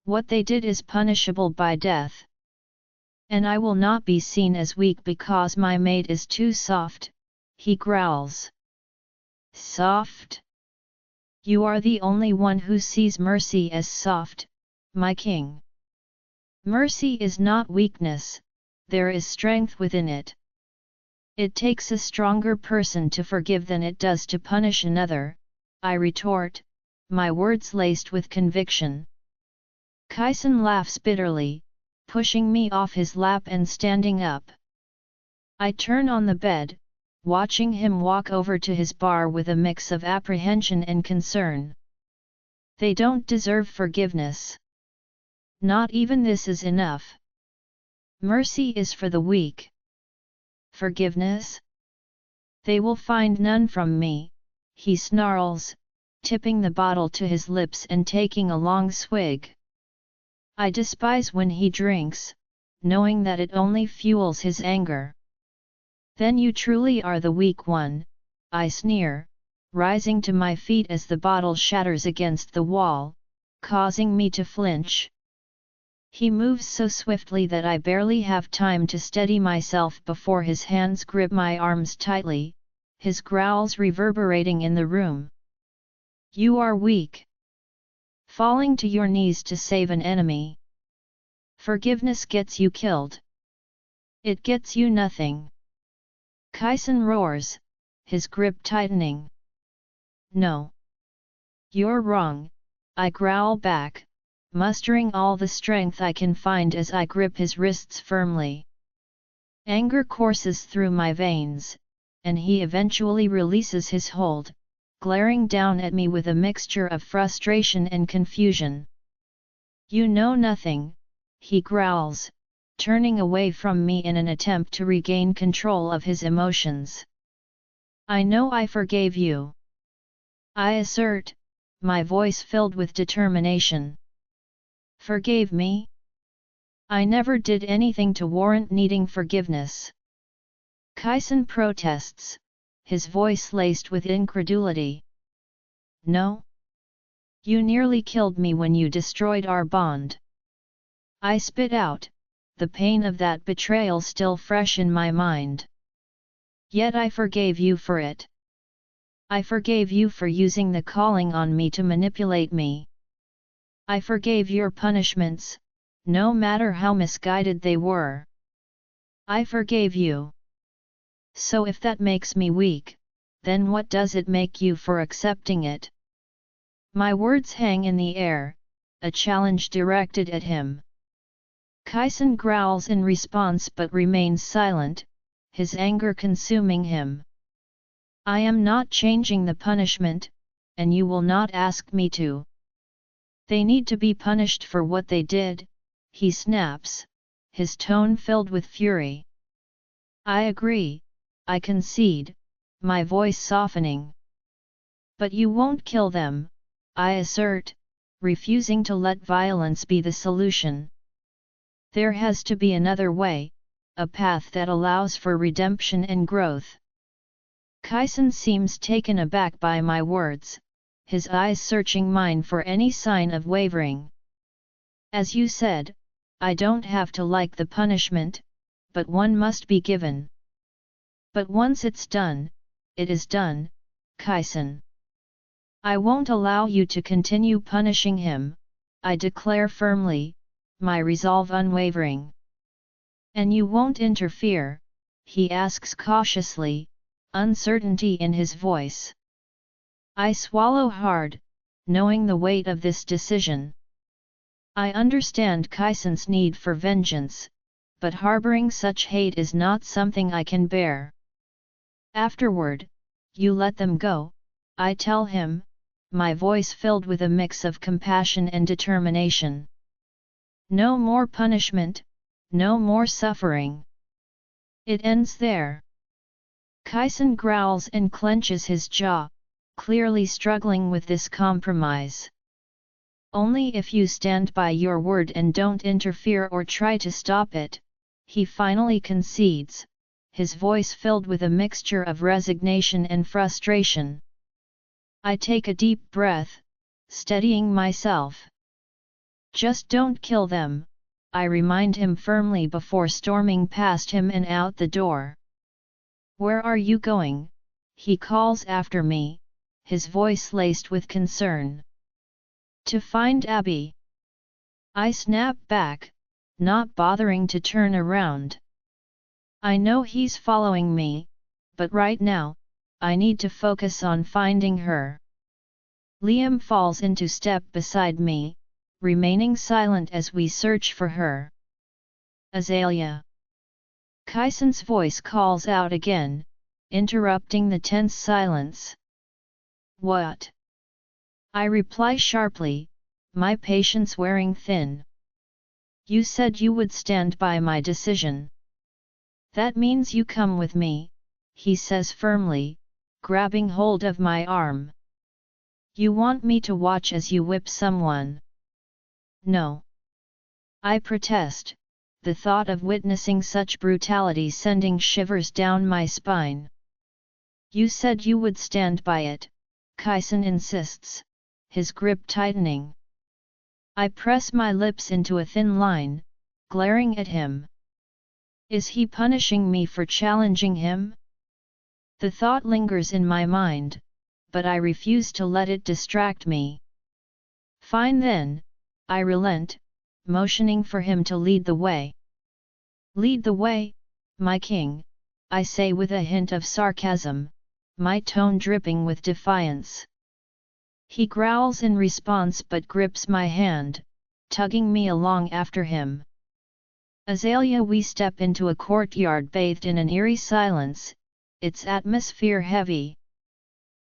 What they did is punishable by death. And I will not be seen as weak because my mate is too soft, he growls. Soft? You are the only one who sees mercy as soft, my king. Mercy is not weakness, there is strength within it. It takes a stronger person to forgive than it does to punish another, I retort, my words laced with conviction. Kyson laughs bitterly, pushing me off his lap and standing up. I turn on the bed, watching him walk over to his bar with a mix of apprehension and concern. They don't deserve forgiveness. Not even this is enough. Mercy is for the weak. Forgiveness? They will find none from me, he snarls, tipping the bottle to his lips and taking a long swig. I despise when he drinks, knowing that it only fuels his anger. Then you truly are the weak one, I sneer, rising to my feet as the bottle shatters against the wall, causing me to flinch. He moves so swiftly that I barely have time to steady myself before his hands grip my arms tightly, his growls reverberating in the room. You are weak. Falling to your knees to save an enemy. Forgiveness gets you killed. It gets you nothing. Kyson roars, his grip tightening. No. You're wrong, I growl back, mustering all the strength I can find as I grip his wrists firmly. Anger courses through my veins, and he eventually releases his hold, glaring down at me with a mixture of frustration and confusion. You know nothing, he growls, turning away from me in an attempt to regain control of his emotions. I know I forgave you. I assert, my voice filled with determination. Forgave me? I never did anything to warrant needing forgiveness. Kaisen protests, his voice laced with incredulity. No? You nearly killed me when you destroyed our bond. I spit out, the pain of that betrayal still fresh in my mind. Yet I forgave you for it. I forgave you for using the calling on me to manipulate me. I forgave your punishments, no matter how misguided they were. I forgave you. So if that makes me weak, then what does it make you for accepting it? My words hang in the air, a challenge directed at him. Kaisen growls in response but remains silent, his anger consuming him. I am not changing the punishment, and you will not ask me to. They need to be punished for what they did, he snaps, his tone filled with fury. I agree, I concede, my voice softening. But you won't kill them, I assert, refusing to let violence be the solution. There has to be another way, a path that allows for redemption and growth. Kaisen seems taken aback by my words, his eyes searching mine for any sign of wavering. As you said, I don't have to like the punishment, but one must be given. But once it's done, it is done, Kaisen. I won't allow you to continue punishing him, I declare firmly, my resolve unwavering. And you won't interfere, he asks cautiously, uncertainty in his voice. I swallow hard, knowing the weight of this decision. I understand Kaisen's need for vengeance, but harboring such hate is not something I can bear. Afterward, you let them go, I tell him, my voice filled with a mix of compassion and determination. No more punishment, no more suffering. It ends there. Kaisen growls and clenches his jaw, clearly struggling with this compromise. Only if you stand by your word and don't interfere or try to stop it, he finally concedes, his voice filled with a mixture of resignation and frustration. I take a deep breath, steadying myself. Just don't kill them, I remind him firmly before storming past him and out the door. Where are you going? He calls after me, his voice laced with concern. To find Abby. I snap back, not bothering to turn around. I know he's following me, but right now, I need to focus on finding her. Liam falls into step beside me, remaining silent as we search for her. Azalea. Kaisen's voice calls out again, interrupting the tense silence. What? I reply sharply, my patience wearing thin. You said you would stand by my decision. That means you come with me, he says firmly, grabbing hold of my arm. You want me to watch as you whip someone? No. I protest, the thought of witnessing such brutality sending shivers down my spine. You said you would stand by it, Kaisen insists, his grip tightening. I press my lips into a thin line, glaring at him. Is he punishing me for challenging him? The thought lingers in my mind, but I refuse to let it distract me. Fine then, I relent, motioning for him to lead the way. Lead the way, my king, I say with a hint of sarcasm, my tone dripping with defiance. He growls in response but grips my hand, tugging me along after him. Azalea, we step into a courtyard bathed in an eerie silence, its atmosphere heavy.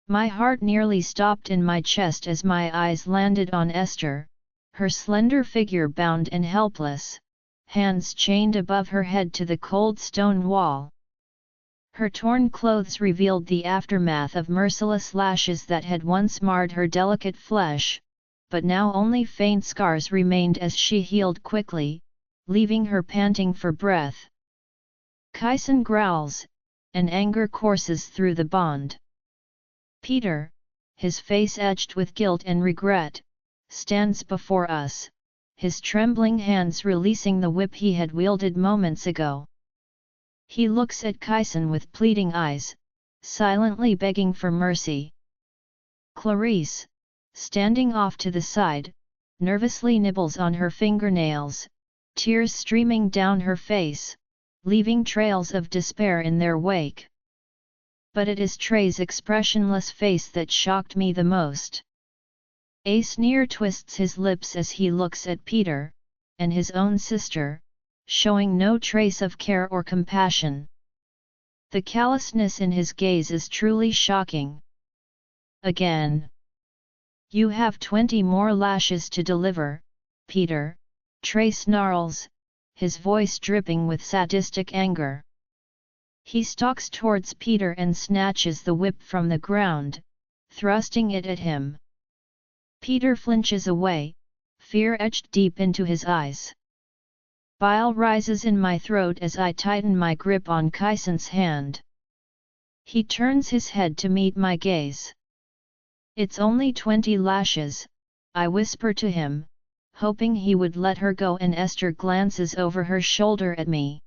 My heart nearly stopped in my chest as my eyes landed on Esther, her slender figure bound and helpless, hands chained above her head to the cold stone wall. Her torn clothes revealed the aftermath of merciless lashes that had once marred her delicate flesh, but now only faint scars remained as she healed quickly, leaving her panting for breath. Kyson growls, and anger courses through the bond. Peter, his face etched with guilt and regret, stands before us, his trembling hands releasing the whip he had wielded moments ago. He looks at Kyson with pleading eyes, silently begging for mercy. Clarice, standing off to the side, nervously nibbles on her fingernails, tears streaming down her face, leaving trails of despair in their wake. But it is Trey's expressionless face that shocked me the most. A sneer twists his lips as he looks at Peter, and his own sister, showing no trace of care or compassion. The callousness in his gaze is truly shocking. Again. You have 20 more lashes to deliver, Peter, Trey snarls, his voice dripping with sadistic anger. He stalks towards Peter and snatches the whip from the ground, thrusting it at him. Peter flinches away, fear etched deep into his eyes. Bile rises in my throat as I tighten my grip on Kyson's hand. He turns his head to meet my gaze. It's only 20 lashes, I whisper to him, hoping he would let her go, and Esther glances over her shoulder at me.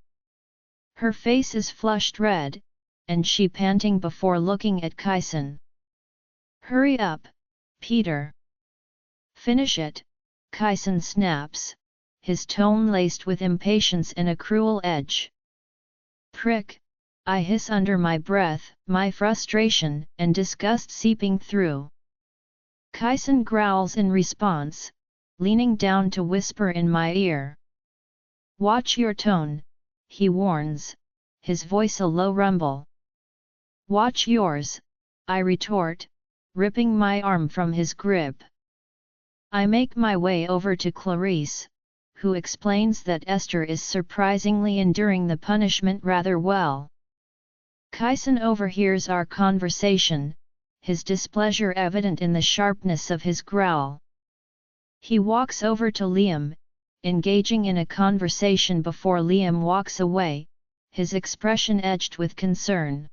Her face is flushed red, and she panting before looking at Kyson. Hurry up, Peter. Finish it, Kyson snaps, his tone laced with impatience and a cruel edge. Prick, I hiss under my breath, my frustration and disgust seeping through. Kyson growls in response, leaning down to whisper in my ear. Watch your tone, he warns, his voice a low rumble. Watch yours, I retort, ripping my arm from his grip. I make my way over to Clarice, who explains that Esther is surprisingly enduring the punishment rather well. Kyson overhears our conversation, his displeasure evident in the sharpness of his growl. He walks over to Liam, engaging in a conversation before Liam walks away, his expression edged with concern.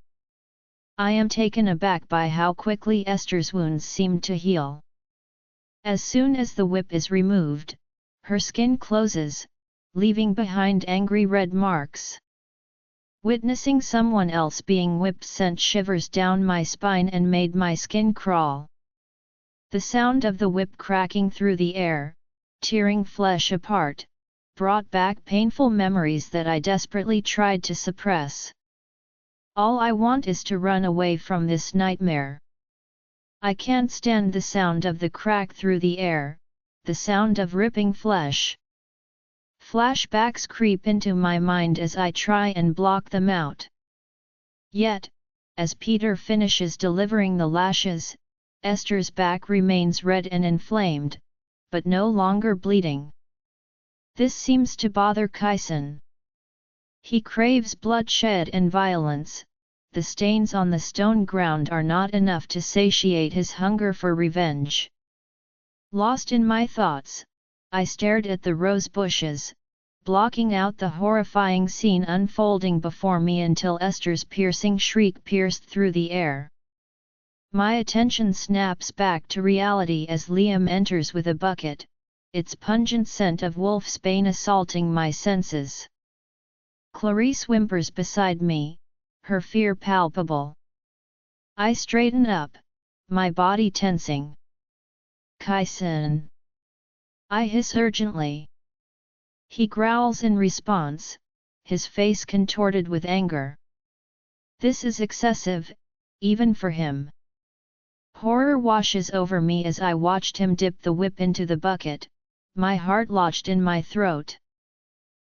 I am taken aback by how quickly Esther's wounds seem to heal. As soon as the whip is removed, her skin closes, leaving behind angry red marks. Witnessing someone else being whipped sent shivers down my spine and made my skin crawl. The sound of the whip cracking through the air, tearing flesh apart, brought back painful memories that I desperately tried to suppress. All I want is to run away from this nightmare. I can't stand the sound of the crack through the air, the sound of ripping flesh. Flashbacks creep into my mind as I try and block them out. Yet, as Peter finishes delivering the lashes, Esther's back remains red and inflamed, but no longer bleeding. This seems to bother Kyson. He craves bloodshed and violence. The stains on the stone ground are not enough to satiate his hunger for revenge. Lost in my thoughts, I stared at the rose bushes, blocking out the horrifying scene unfolding before me until Esther's piercing shriek pierced through the air. My attention snaps back to reality as Liam enters with a bucket, its pungent scent of wolfsbane assaulting my senses. Clarice whimpers beside me, her fear palpable. I straighten up, my body tensing. Kyson! I hiss urgently. He growls in response, his face contorted with anger. This is excessive, even for him. Horror washes over me as I watched him dip the whip into the bucket, my heart lodged in my throat.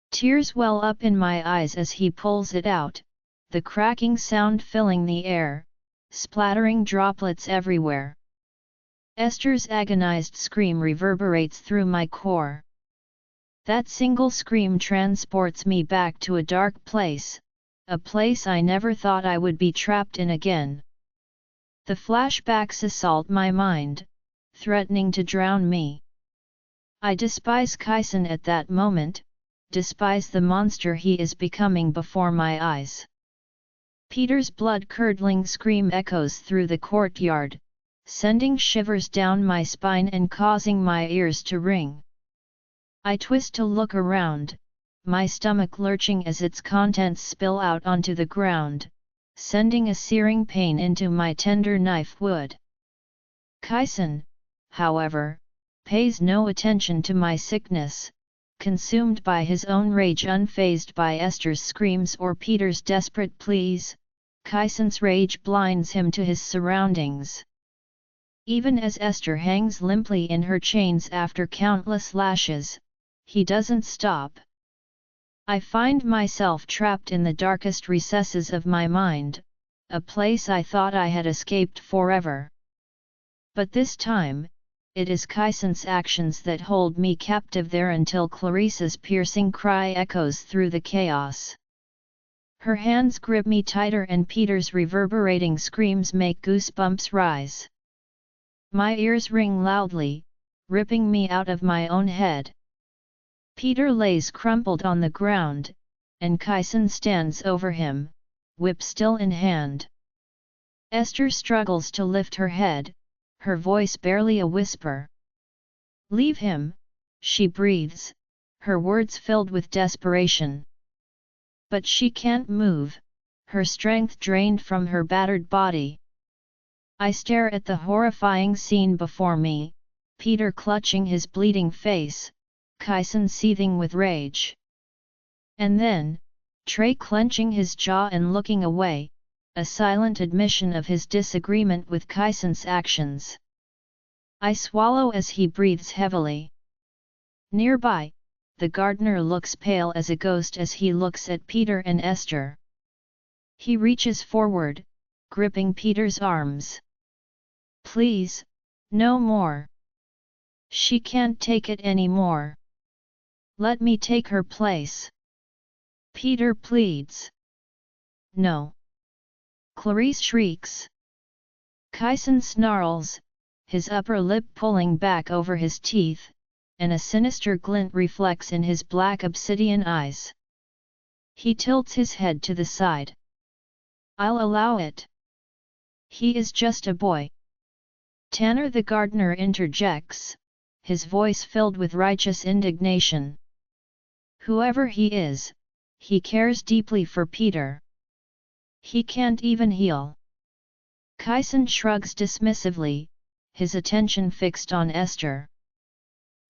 Tears well up in my eyes as he pulls it out, the cracking sound filling the air, splattering droplets everywhere. Esther's agonized scream reverberates through my core. That single scream transports me back to a dark place, a place I never thought I would be trapped in again. The flashbacks assault my mind, threatening to drown me. I despise Kaisen at that moment, despise the monster he is becoming before my eyes. Peter's blood-curdling scream echoes through the courtyard, sending shivers down my spine and causing my ears to ring. I twist to look around, my stomach lurching as its contents spill out onto the ground, sending a searing pain into my tender knife wood. Kaisen, however, pays no attention to my sickness, consumed by his own rage, unfazed by Esther's screams or Peter's desperate pleas. Kaisen's rage blinds him to his surroundings. Even as Esther hangs limply in her chains after countless lashes, he doesn't stop. I find myself trapped in the darkest recesses of my mind, a place I thought I had escaped forever. But this time, it is Kaisen's actions that hold me captive there until Clarissa's piercing cry echoes through the chaos. Her hands grip me tighter and Peter's reverberating screams make goosebumps rise. My ears ring loudly, ripping me out of my own head. Peter lays crumpled on the ground, and Kaisen stands over him, whip still in hand. Esther struggles to lift her head, her voice barely a whisper. "Leave him," she breathes, her words filled with desperation. But she can't move, her strength drained from her battered body. I stare at the horrifying scene before me, Peter clutching his bleeding face, Kaisen seething with rage. And then, Trey clenching his jaw and looking away, a silent admission of his disagreement with Kaisen's actions. I swallow as he breathes heavily. Nearby, the gardener looks pale as a ghost as he looks at Peter and Esther. He reaches forward, gripping Peter's arms. "Please, no more. She can't take it anymore. Let me take her place." Peter pleads. "No." Clarice shrieks. Kaisen snarls, his upper lip pulling back over his teeth, and a sinister glint reflects in his black obsidian eyes. He tilts his head to the side. "I'll allow it. He is just a boy." Tanner the gardener interjects, his voice filled with righteous indignation. "Whoever he is, he cares deeply for Peter. He can't even heal." Kaisen shrugs dismissively, his attention fixed on Esther.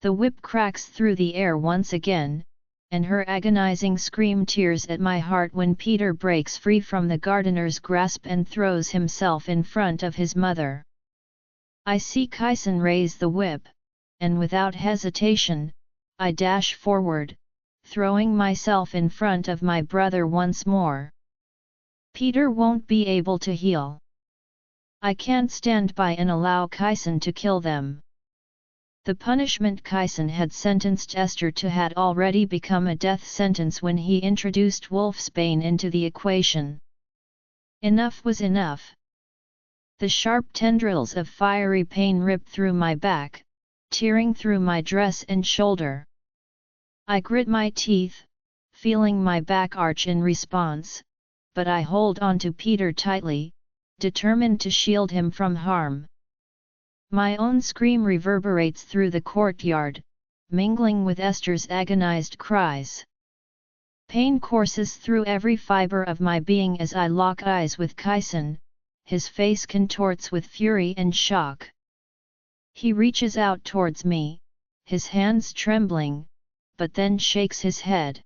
The whip cracks through the air once again, and her agonizing scream tears at my heart when Peter breaks free from the gardener's grasp and throws himself in front of his mother. I see Kaisen raise the whip, and without hesitation, I dash forward, throwing myself in front of my brother once more. Peter won't be able to heal. I can't stand by and allow Kaisen to kill them. The punishment Kaisen had sentenced Esther to had already become a death sentence when he introduced Wolfsbane into the equation. Enough was enough. The sharp tendrils of fiery pain ripped through my back, tearing through my dress and shoulder. I grit my teeth, feeling my back arch in response, but I hold on to Peter tightly, determined to shield him from harm. My own scream reverberates through the courtyard, mingling with Esther's agonized cries. Pain courses through every fiber of my being as I lock eyes with Kaisen, his face contorts with fury and shock. He reaches out towards me, his hands trembling, but then shakes his head.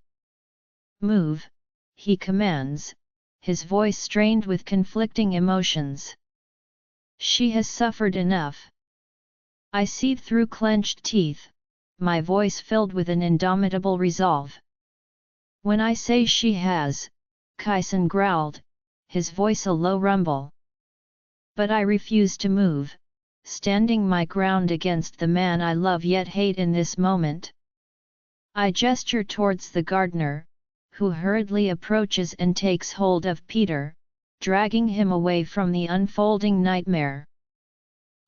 "Move," he commands, his voice strained with conflicting emotions. "She has suffered enough." I seethe through clenched teeth, my voice filled with an indomitable resolve. "When I say she has," Kaisen growled, his voice a low rumble. But I refuse to move, standing my ground against the man I love yet hate in this moment. I gesture towards the gardener, who hurriedly approaches and takes hold of Peter, dragging him away from the unfolding nightmare.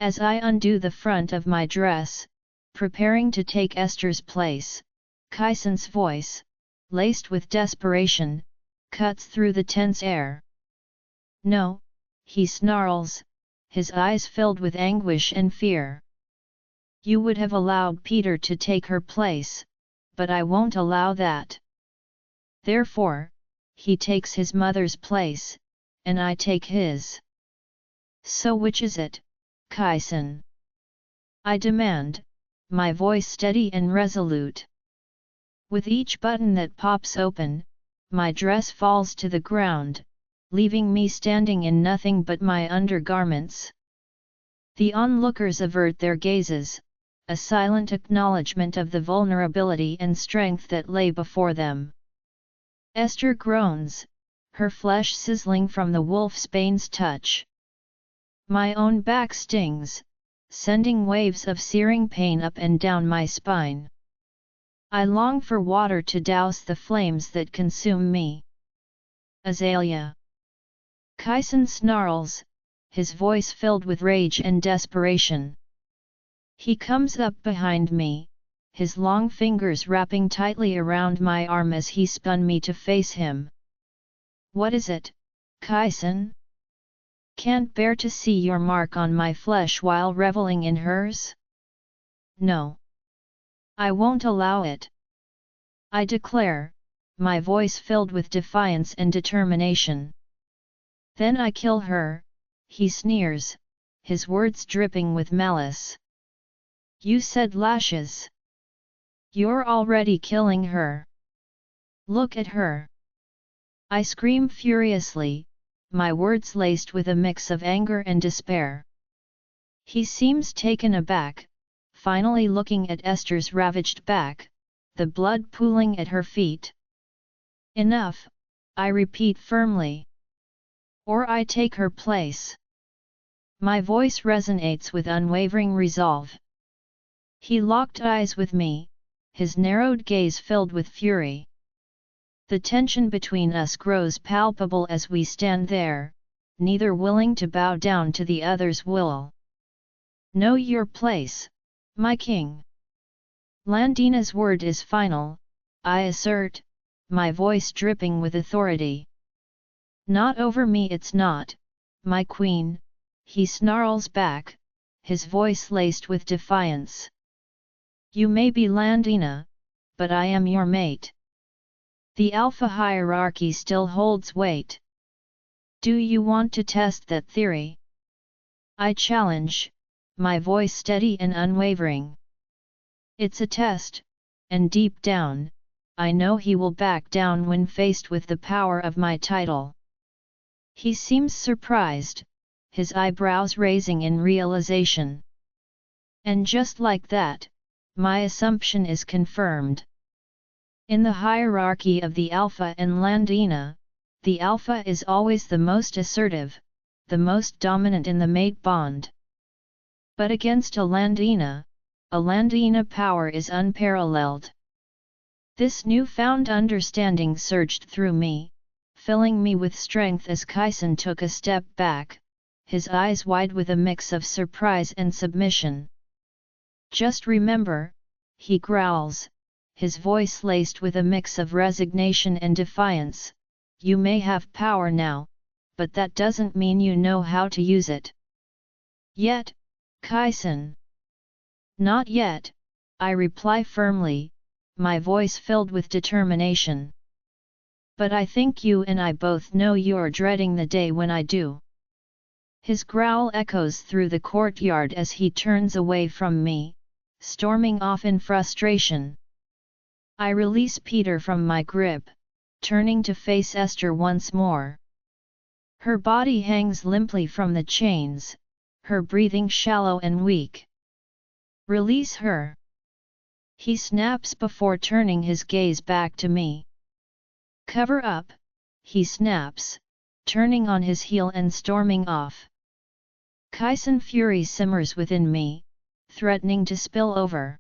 As I undo the front of my dress, preparing to take Esther's place, Kaisen's voice, laced with desperation, cuts through the tense air. "No," he snarls, his eyes filled with anguish and fear. "You would have allowed Peter to take her place, but I won't allow that. Therefore, he takes his mother's place, and I take his. So which is it, Kaisen?" I demand, my voice steady and resolute. With each button that pops open, my dress falls to the ground, leaving me standing in nothing but my undergarments. The onlookers avert their gazes, a silent acknowledgement of the vulnerability and strength that lay before them. Esther groans, her flesh sizzling from the wolfsbane's touch. My own back stings, sending waves of searing pain up and down my spine. I long for water to douse the flames that consume me. "Azalea!" Kaisen snarls, his voice filled with rage and desperation. He comes up behind me, his long fingers wrapping tightly around my arm as he spun me to face him. "What is it, Kaisen? Can't bear to see your mark on my flesh while reveling in hers? No. I won't allow it. I declare, my voice filled with defiance and determination. Then I kill her," he sneers, his words dripping with malice. "You said lashes. You're already killing her. Look at her." I scream furiously, my words laced with a mix of anger and despair. He seems taken aback, finally looking at Esther's ravaged back, the blood pooling at her feet. "Enough," I repeat firmly. "Or I take her place." My voice resonates with unwavering resolve. He locked eyes with me, his narrowed gaze filled with fury. The tension between us grows palpable as we stand there, neither willing to bow down to the other's will. "Know your place, my king." Landina's word is final, I assert, my voice dripping with authority. "Not over me it's not, my queen," he snarls back, his voice laced with defiance. "You may be Landina, but I am your mate. The alpha hierarchy still holds weight. Do you want to test that theory?" I challenge, my voice steady and unwavering. It's a test, and deep down, I know he will back down when faced with the power of my title. He seems surprised, his eyebrows raising in realization. And just like that, my assumption is confirmed. In the hierarchy of the Alpha and Landina, the Alpha is always the most assertive, the most dominant in the mate bond. But against a Landina power is unparalleled. This newfound understanding surged through me, filling me with strength as Kaisen took a step back, his eyes wide with a mix of surprise and submission. "Just remember," he growls, his voice laced with a mix of resignation and defiance, "you may have power now, but that doesn't mean you know how to use it. Yet, Kaisen." "Not yet," I reply firmly, my voice filled with determination. "But I think you and I both know you're dreading the day when I do." His growl echoes through the courtyard as he turns away from me, storming off in frustration. I release Peter from my grip, turning to face Esther once more. Her body hangs limply from the chains, her breathing shallow and weak. "Release her!" he snaps before turning his gaze back to me. "Cover up!" he snaps, turning on his heel and storming off. Kaisen fury simmers within me, threatening to spill over.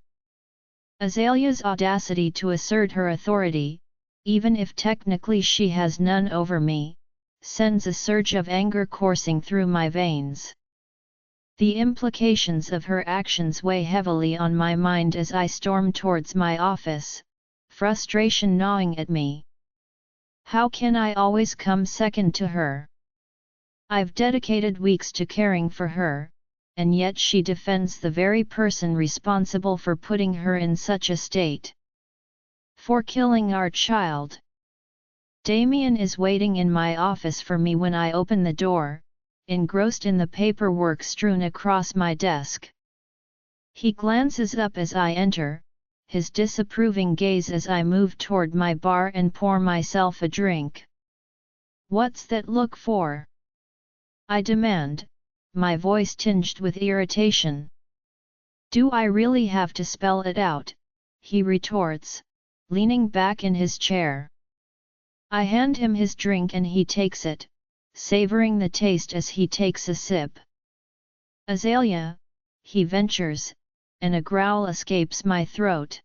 Azalea's audacity to assert her authority, even if technically she has none over me, sends a surge of anger coursing through my veins. The implications of her actions weigh heavily on my mind as I storm towards my office, frustration gnawing at me. How can I always come second to her? I've dedicated weeks to caring for her, and yet she defends the very person responsible for putting her in such a state. For killing our child. Damien is waiting in my office for me when I open the door, engrossed in the paperwork strewn across my desk. He glances up as I enter, his disapproving gaze as I move toward my bar and pour myself a drink. "What's that look for?" I demand, my voice tinged with irritation. "Do I really have to spell it out?" he retorts, leaning back in his chair. I hand him his drink and he takes it, savoring the taste as he takes a sip. "Azalea," he ventures, and a growl escapes my throat.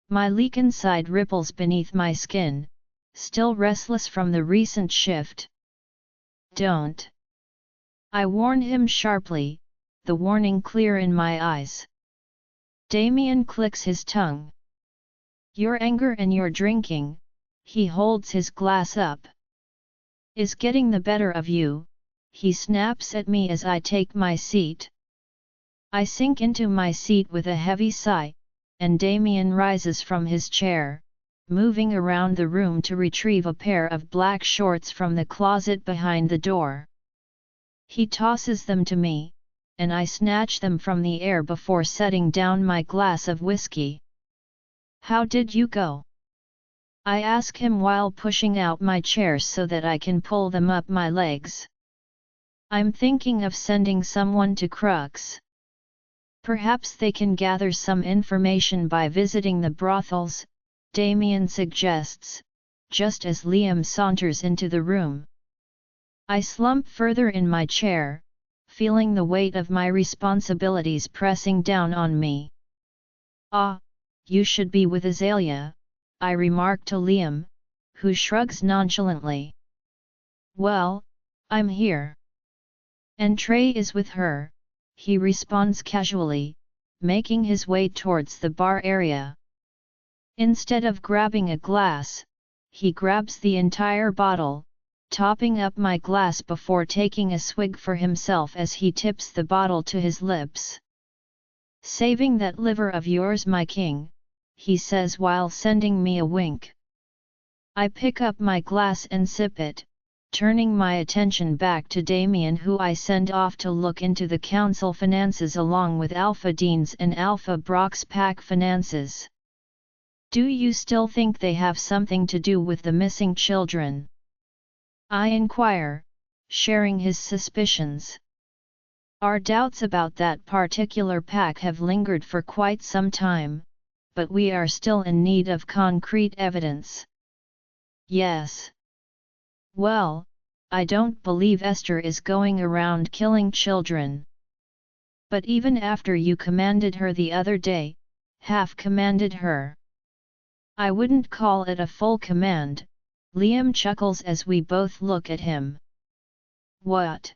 My Lycan side ripples beneath my skin, still restless from the recent shift. "Don't!" I warn him sharply, the warning clear in my eyes. Damien clicks his tongue. "Your anger and your drinking," he holds his glass up, "is getting the better of you," he snaps at me as I take my seat. I sink into my seat with a heavy sigh, and Damien rises from his chair, moving around the room to retrieve a pair of black shorts from the closet behind the door. He tosses them to me, and I snatch them from the air before setting down my glass of whiskey. "How did you go?" I ask him while pushing out my chairs so that I can pull them up my legs. "I'm thinking of sending someone to Crux. Perhaps they can gather some information by visiting the brothels," Damien suggests, just as Liam saunters into the room. I slump further in my chair, feeling the weight of my responsibilities pressing down on me. "Ah, you should be with Azalea," I remark to Liam, who shrugs nonchalantly. "Well, I'm here. And Trey is with her," he responds casually, making his way towards the bar area. Instead of grabbing a glass, he grabs the entire bottle, topping up my glass before taking a swig for himself as he tips the bottle to his lips. "Saving that liver of yours, my king," he says while sending me a wink. I pick up my glass and sip it, turning my attention back to Damien, who I send off to look into the council finances along with Alpha Dean's and Alpha Brock's pack finances. "Do you still think they have something to do with the missing children?" I inquire, sharing his suspicions. Our doubts about that particular pack have lingered for quite some time, but we are still in need of concrete evidence. "Yes. Well, I don't believe Esther is going around killing children. But even after you commanded her the other day, half commanded her." "I wouldn't call it a full command," Liam chuckles as we both look at him. "What?"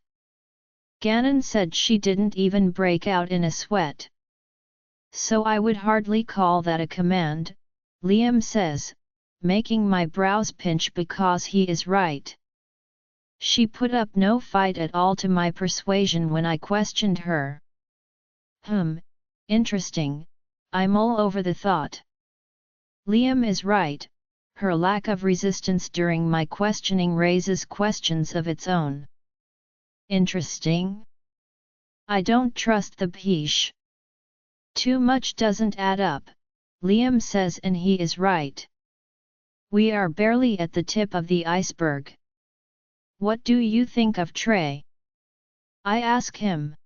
"Gannon said she didn't even break out in a sweat." "So I would hardly call that a command," Liam says, making my brows pinch because he is right. "She put up no fight at all to my persuasion when I questioned her." Interesting, I mull over the thought. Liam is right, her lack of resistance during my questioning raises questions of its own. Interesting? I don't trust the piece. Too much doesn't add up, Liam says, and he is right. We are barely at the tip of the iceberg. What do you think of Trey? I ask him.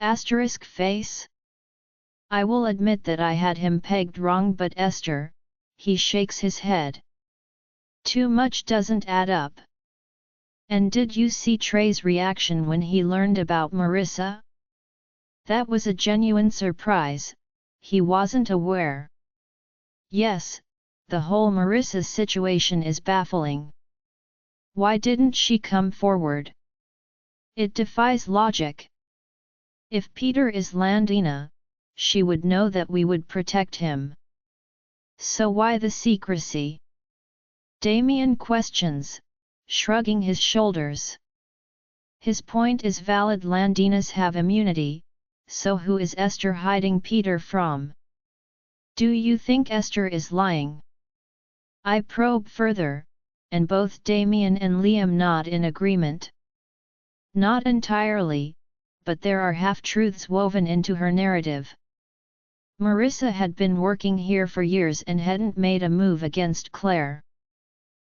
Asterisk face? I will admit that I had him pegged wrong, but Esther, he shakes his head. Too much doesn't add up. And did you see Trey's reaction when he learned about Marissa? That was a genuine surprise, he wasn't aware. Yes, the whole Marissa's situation is baffling. Why didn't she come forward? It defies logic. If Peter is Landina, she would know that we would protect him. So why the secrecy? Damien questions, shrugging his shoulders. His point is valid. Landinas have immunity, so who is Esther hiding Peter from? Do you think Esther is lying? I probe further, and both Damien and Liam nod in agreement. Not entirely, but there are half-truths woven into her narrative. Marissa had been working here for years and hadn't made a move against Claire.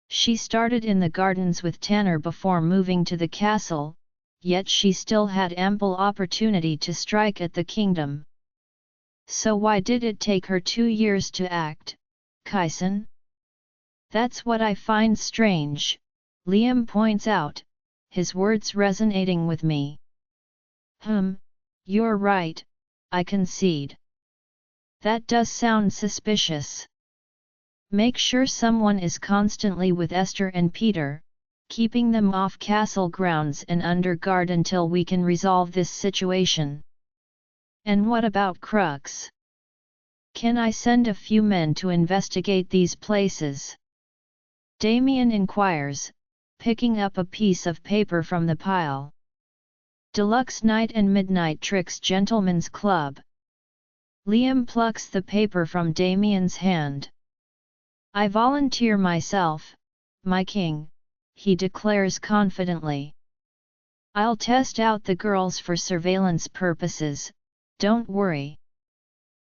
She started in the gardens with Tanner before moving to the castle, yet she still had ample opportunity to strike at the kingdom. So why did it take her 2 years to act, Kyson? That's what I find strange, Liam points out, his words resonating with me. You're right, I concede. That does sound suspicious. Make sure someone is constantly with Esther and Peter, keeping them off castle grounds and under guard until we can resolve this situation. And what about Crux? Can I send a few men to investigate these places? Damien inquires, picking up a piece of paper from the pile. Deluxe Night and Midnight Tricks Gentlemen's Club. Liam plucks the paper from Damien's hand. I volunteer myself, my king, he declares confidently. I'll test out the girls for surveillance purposes, don't worry.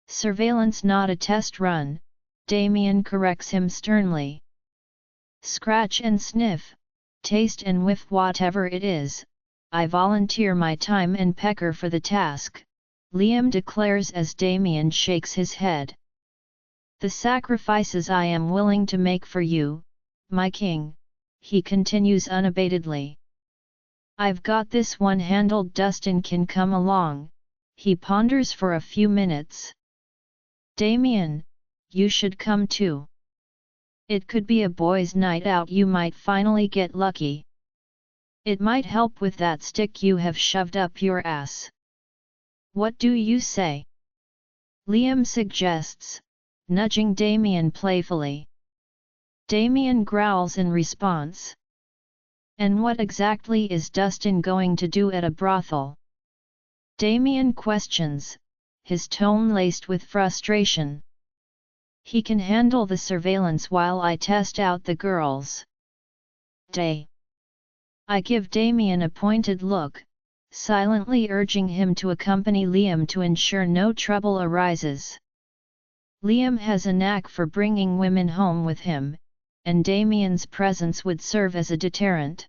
Surveillance, not a test run, Damien corrects him sternly. Scratch and sniff, taste and whiff whatever it is, I volunteer my time and pecker for the task, Liam declares as Damien shakes his head. The sacrifices I am willing to make for you, my king, he continues unabatedly. I've got this one handled. Dustin can come along, he ponders for a few minutes. Damien, you should come too. It could be a boys' night out, you might finally get lucky. It might help with that stick you have shoved up your ass. What do you say? Liam suggests, nudging Damien playfully. Damien growls in response. And what exactly is Dustin going to do at a brothel? Damien questions, his tone laced with frustration. He can handle the surveillance while I test out the girls. I give Damien a pointed look, silently urging him to accompany Liam to ensure no trouble arises. Liam has a knack for bringing women home with him, and Damien's presence would serve as a deterrent.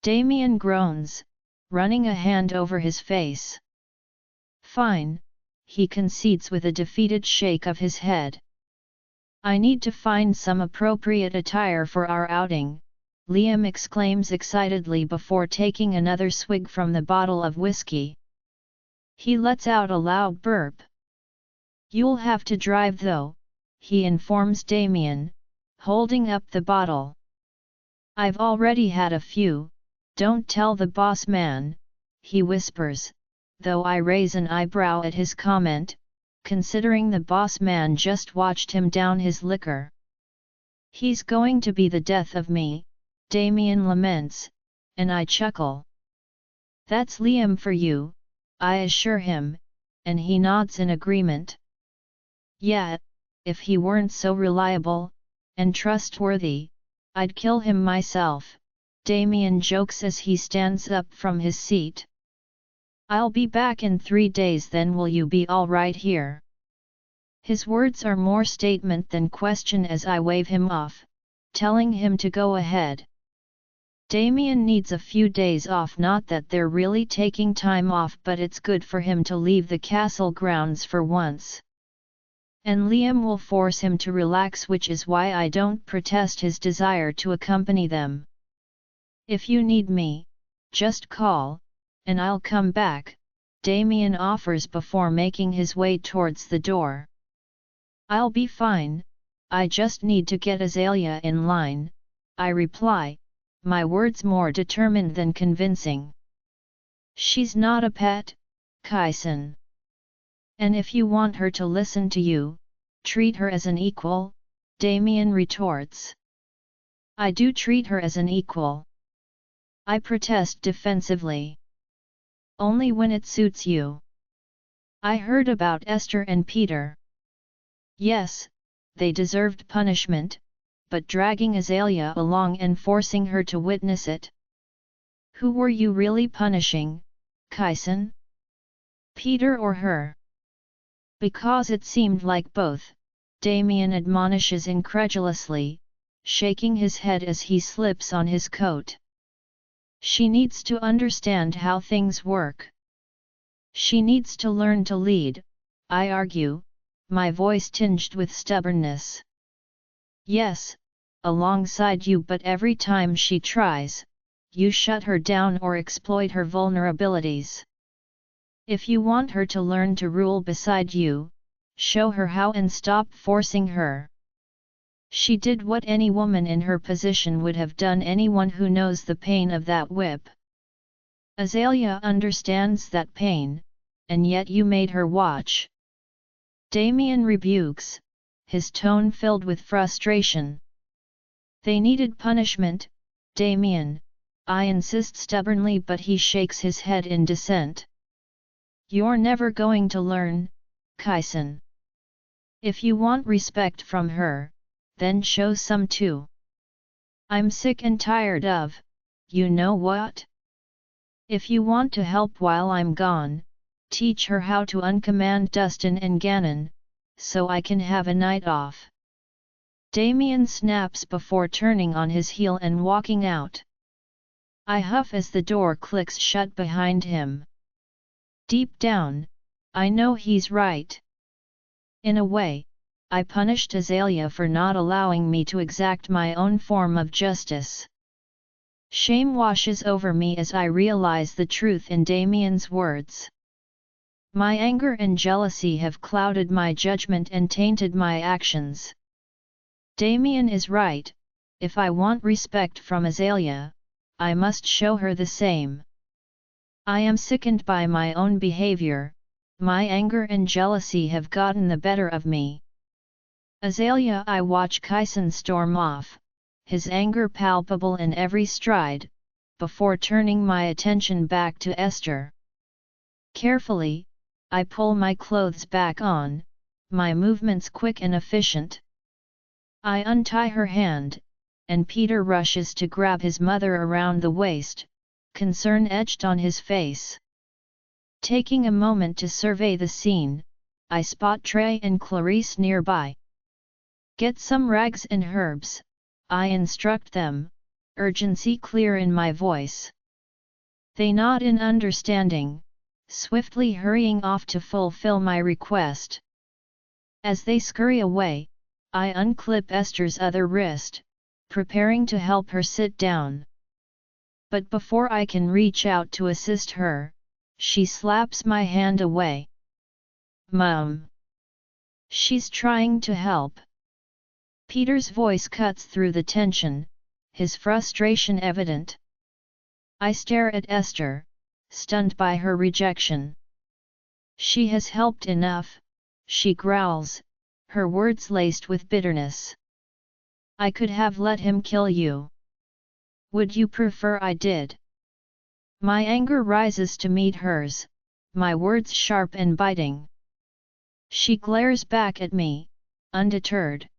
Damien groans, running a hand over his face. Fine, he concedes with a defeated shake of his head. I need to find some appropriate attire for our outing, Liam exclaims excitedly before taking another swig from the bottle of whiskey. He lets out a loud burp. You'll have to drive though, he informs Damien, holding up the bottle. I've already had a few, don't tell the boss man, he whispers, though I raise an eyebrow at his comment, considering the boss man just watched him down his liquor. He's going to be the death of me, Damien laments, and I chuckle. That's Liam for you, I assure him, and he nods in agreement. Yeah, if he weren't so reliable and trustworthy, I'd kill him myself, Damien jokes as he stands up from his seat. I'll be back in 3 days, then will you be all right here? His words are more statement than question as I wave him off, telling him to go ahead. Damien needs a few days off, not that they're really taking time off, but it's good for him to leave the castle grounds for once. And Liam will force him to relax, which is why I don't protest his desire to accompany them. If you need me, just call, and I'll come back, Damien offers before making his way towards the door. I'll be fine, I just need to get Azalea in line, I reply, my words more determined than convincing. She's not a pet, Kaisen. And if you want her to listen to you, treat her as an equal, Damien retorts. I do treat her as an equal. I protest defensively. Only when it suits you. I heard about Esther and Peter. Yes, they deserved punishment, but dragging Azalea along and forcing her to witness it. Who were you really punishing, Kaisen? Peter or her? Because it seemed like both, Damien admonishes incredulously, shaking his head as he slips on his coat. She needs to understand how things work. She needs to learn to lead, I argue, my voice tinged with stubbornness. Yes, alongside you, but every time she tries, you shut her down or exploit her vulnerabilities. If you want her to learn to rule beside you, show her how and stop forcing her. She did what any woman in her position would have done, anyone who knows the pain of that whip. Azalea understands that pain, and yet you made her watch. Damien rebukes, his tone filled with frustration. They needed punishment, Damien, I insist stubbornly, but he shakes his head in dissent. You're never going to learn, Kaisen. If you want respect from her, then show some too. I'm sick and tired of, you know what? If you want to help while I'm gone, teach her how to uncommand Dustin and Ganon, so I can have a night off. Damien snaps before turning on his heel and walking out. I huff as the door clicks shut behind him. Deep down, I know he's right. In a way, I punished Azalea for not allowing me to exact my own form of justice. Shame washes over me as I realize the truth in Damien's words. My anger and jealousy have clouded my judgment and tainted my actions. Damien is right, if I want respect from Azalea, I must show her the same. I am sickened by my own behavior, my anger and jealousy have gotten the better of me. Azalea, I watch Kaisen storm off, his anger palpable in every stride, before turning my attention back to Esther. Carefully, I pull my clothes back on, my movements quick and efficient. I untie her hand, and Peter rushes to grab his mother around the waist, concern etched on his face. Taking a moment to survey the scene, I spot Trey and Clarice nearby. Get some rags and herbs, I instruct them, urgency clear in my voice. They nod in understanding, swiftly hurrying off to fulfill my request. As they scurry away, I unclip Esther's other wrist, preparing to help her sit down. But before I can reach out to assist her, she slaps my hand away. Mom! She's trying to help. Peter's voice cuts through the tension, his frustration evident. I stare at Esther, stunned by her rejection. She has helped enough, she growls, her words laced with bitterness. I could have let him kill you. Would you prefer I did? My anger rises to meet hers, my words sharp and biting. She glares back at me, undeterred.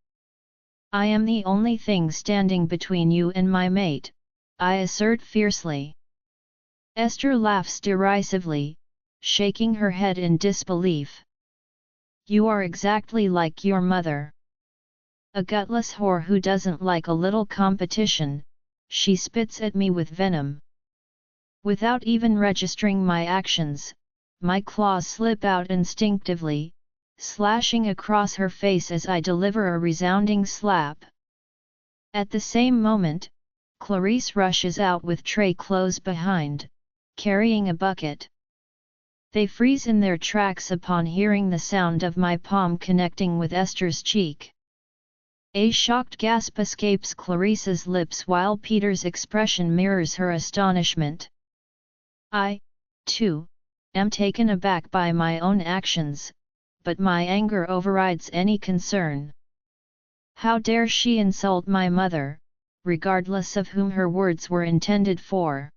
I am the only thing standing between you and my mate, I assert fiercely. Esther laughs derisively, shaking her head in disbelief. You are exactly like your mother. A gutless whore who doesn't like a little competition, she spits at me with venom. Without even registering my actions, my claws slip out instinctively, slashing across her face as I deliver a resounding slap. At the same moment, Clarice rushes out with tray close behind, carrying a bucket. They freeze in their tracks upon hearing the sound of my palm connecting with Esther's cheek. A shocked gasp escapes Clarice's lips while Peter's expression mirrors her astonishment. I, too, am taken aback by my own actions, but my anger overrides any concern. How dare she insult my mother, regardless of whom her words were intended for?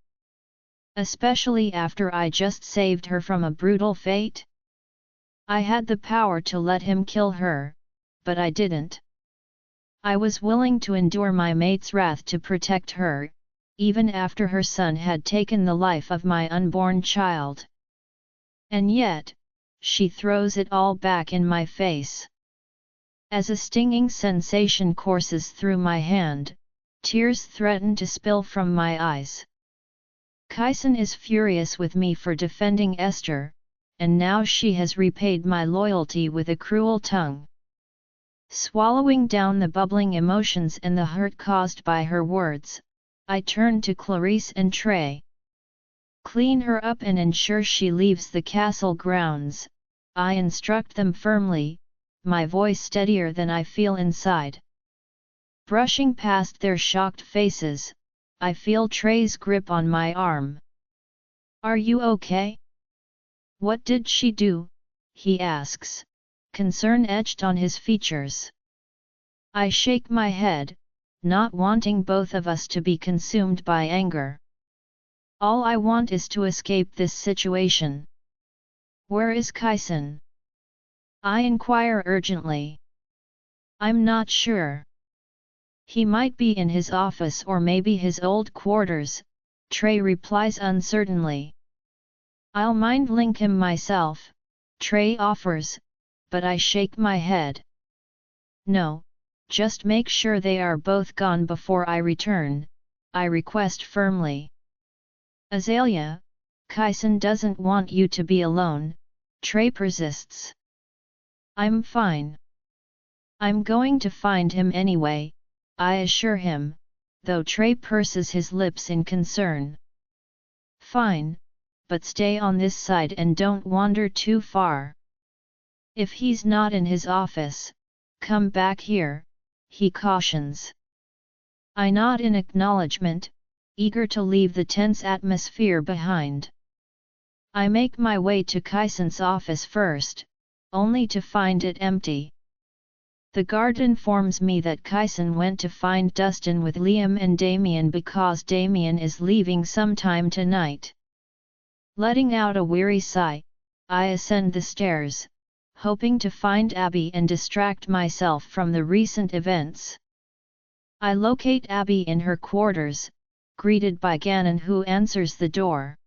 Especially after I just saved her from a brutal fate? I had the power to let him kill her, but I didn't. I was willing to endure my mate's wrath to protect her, even after her son had taken the life of my unborn child. And yet, she throws it all back in my face. As a stinging sensation courses through my hand, tears threaten to spill from my eyes. Kyson is furious with me for defending Esther, and now she has repaid my loyalty with a cruel tongue. Swallowing down the bubbling emotions and the hurt caused by her words, I turn to Clarice and Trey. Clean her up and ensure she leaves the castle grounds, I instruct them firmly, my voice steadier than I feel inside. Brushing past their shocked faces, I feel Trey's grip on my arm. Are you okay? What did she do? He asks, concern etched on his features. I shake my head, not wanting both of us to be consumed by anger. All I want is to escape this situation. Where is Kyson? I inquire urgently. I'm not sure. He might be in his office or maybe his old quarters, Trey replies uncertainly. I'll mind link him myself, Trey offers, but I shake my head. No, just make sure they are both gone before I return, I request firmly. Azalea, Kyson doesn't want you to be alone, Trey persists. I'm fine. I'm going to find him anyway, I assure him, though Trey purses his lips in concern. Fine, but stay on this side and don't wander too far. If he's not in his office, come back here, he cautions. I nod in acknowledgement, eager to leave the tense atmosphere behind. I make my way to Kyson's office first, only to find it empty. The guard informs me that Kyson went to find Dustin with Liam and Damien because Damien is leaving sometime tonight. Letting out a weary sigh, I ascend the stairs, hoping to find Abby and distract myself from the recent events. I locate Abby in her quarters, greeted by Gannon who answers the door.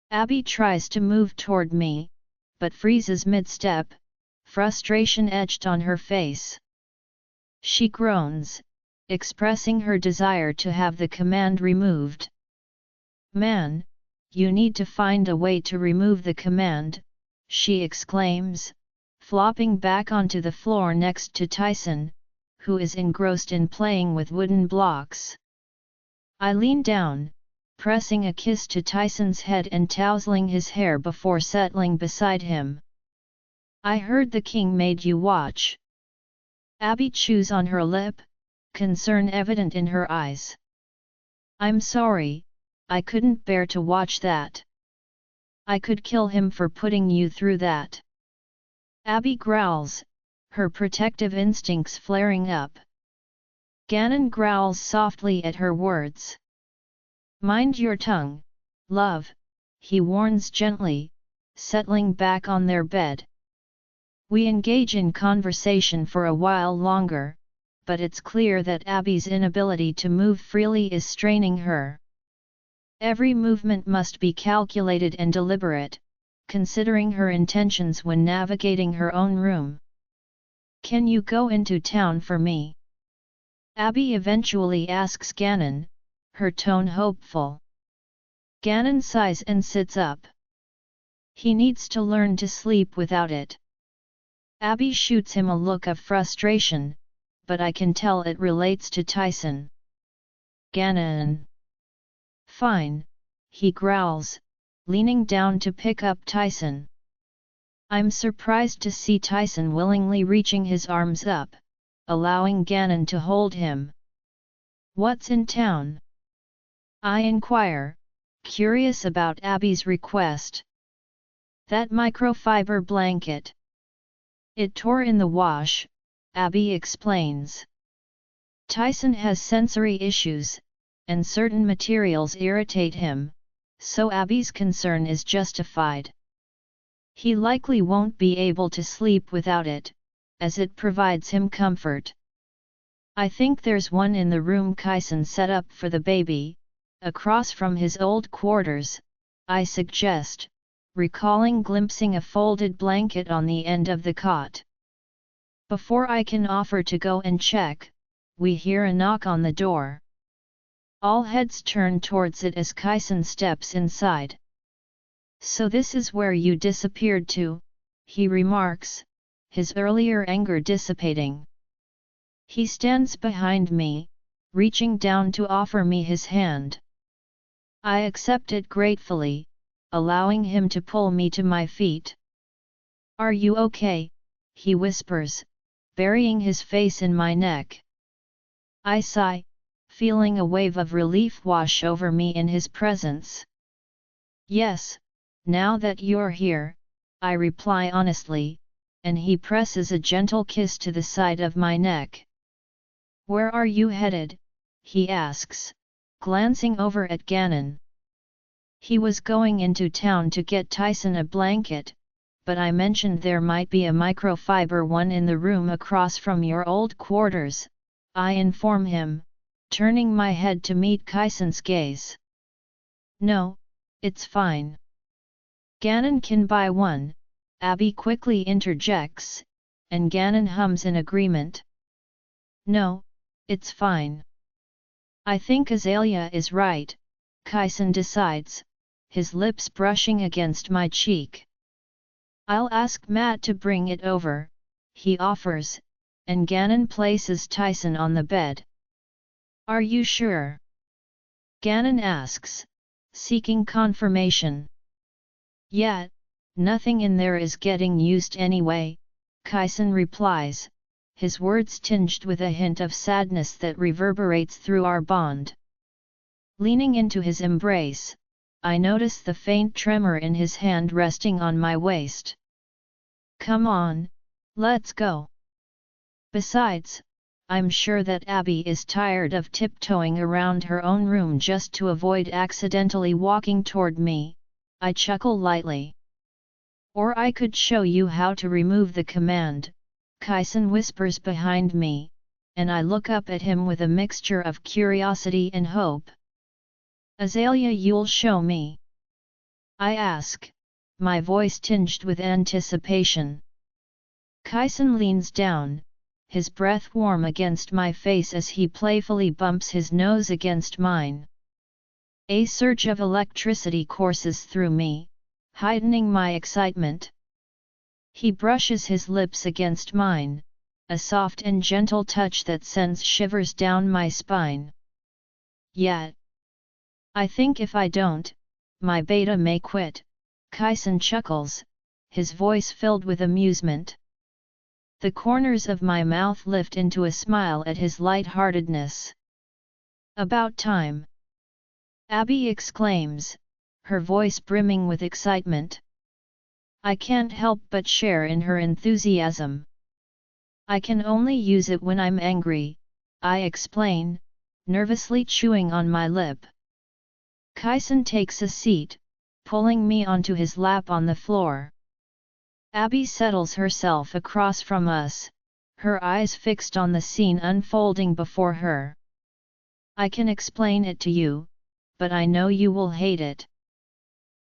Abby tries to move toward me, but freezes mid-step, frustration etched on her face. She groans, expressing her desire to have the command removed. Man, you need to find a way to remove the command, she exclaims, flopping back onto the floor next to Tyson, who is engrossed in playing with wooden blocks. I lean down, pressing a kiss to Tyson's head and tousling his hair before settling beside him. I heard the king made you watch. Abby chews on her lip, concern evident in her eyes. I'm sorry, I couldn't bear to watch that. I could kill him for putting you through that. Abby growls, her protective instincts flaring up. Gannon growls softly at her words. Mind your tongue, love, he warns gently, settling back on their bed. We engage in conversation for a while longer, but it's clear that Abby's inability to move freely is straining her. Every movement must be calculated and deliberate, considering her intentions when navigating her own room. Can you go into town for me? Abby eventually asks Gannon, her tone hopeful. Gannon sighs and sits up. He needs to learn to sleep without it. Abby shoots him a look of frustration, but I can tell it relates to Tyson. Gannon. Fine, he growls, leaning down to pick up Tyson. I'm surprised to see Tyson willingly reaching his arms up, allowing Ganon to hold him. "What's in town?" I inquire, curious about Abby's request. "That microfiber blanket. It tore in the wash," Abby explains. "Tyson has sensory issues, and certain materials irritate him, so Abby's concern is justified. He likely won't be able to sleep without it, as it provides him comfort. I think there's one in the room Kyson set up for the baby, across from his old quarters," I suggest, recalling glimpsing a folded blanket on the end of the cot. Before I can offer to go and check, we hear a knock on the door. All heads turn towards it as Kyson steps inside. "So this is where you disappeared to," he remarks, his earlier anger dissipating. He stands behind me, reaching down to offer me his hand. I accept it gratefully, allowing him to pull me to my feet. "Are you okay?" he whispers, burying his face in my neck. I sigh, feeling a wave of relief wash over me in his presence. "Yes, now that you're here," I reply honestly, and he presses a gentle kiss to the side of my neck. "Where are you headed?" he asks, glancing over at Ganon. "He was going into town to get Tyson a blanket, but I mentioned there might be a microfiber one in the room across from your old quarters," I inform him, turning my head to meet Kyson's gaze. "No, it's fine. Ganon can buy one," Abby quickly interjects, and Ganon hums in agreement. "No, it's fine. I think Azalea is right," Kyson decides, his lips brushing against my cheek. "I'll ask Matt to bring it over," he offers, and Ganon places Tyson on the bed. "Are you sure?" Ganon asks, seeking confirmation. "Yeah, nothing in there is getting used anyway," Kyson replies, his words tinged with a hint of sadness that reverberates through our bond. Leaning into his embrace, I notice the faint tremor in his hand resting on my waist. "Come on, let's go." Besides, I'm sure that Abby is tired of tiptoeing around her own room just to avoid accidentally walking toward me, I chuckle lightly. "Or I could show you how to remove the command," Kyson whispers behind me, and I look up at him with a mixture of curiosity and hope. "Azalea, you'll show me?" I ask, my voice tinged with anticipation. Kyson leans down, his breath warm against my face as he playfully bumps his nose against mine. A surge of electricity courses through me, heightening my excitement. He brushes his lips against mine, a soft and gentle touch that sends shivers down my spine. "Yet, I think if I don't, my beta may quit," Kyson chuckles, his voice filled with amusement. The corners of my mouth lift into a smile at his light-heartedness. "About time!" Abby exclaims, her voice brimming with excitement. I can't help but share in her enthusiasm. "I can only use it when I'm angry," I explain, nervously chewing on my lip. Kyson takes a seat, pulling me onto his lap on the floor. Abby settles herself across from us, her eyes fixed on the scene unfolding before her. "I can explain it to you, but I know you will hate it.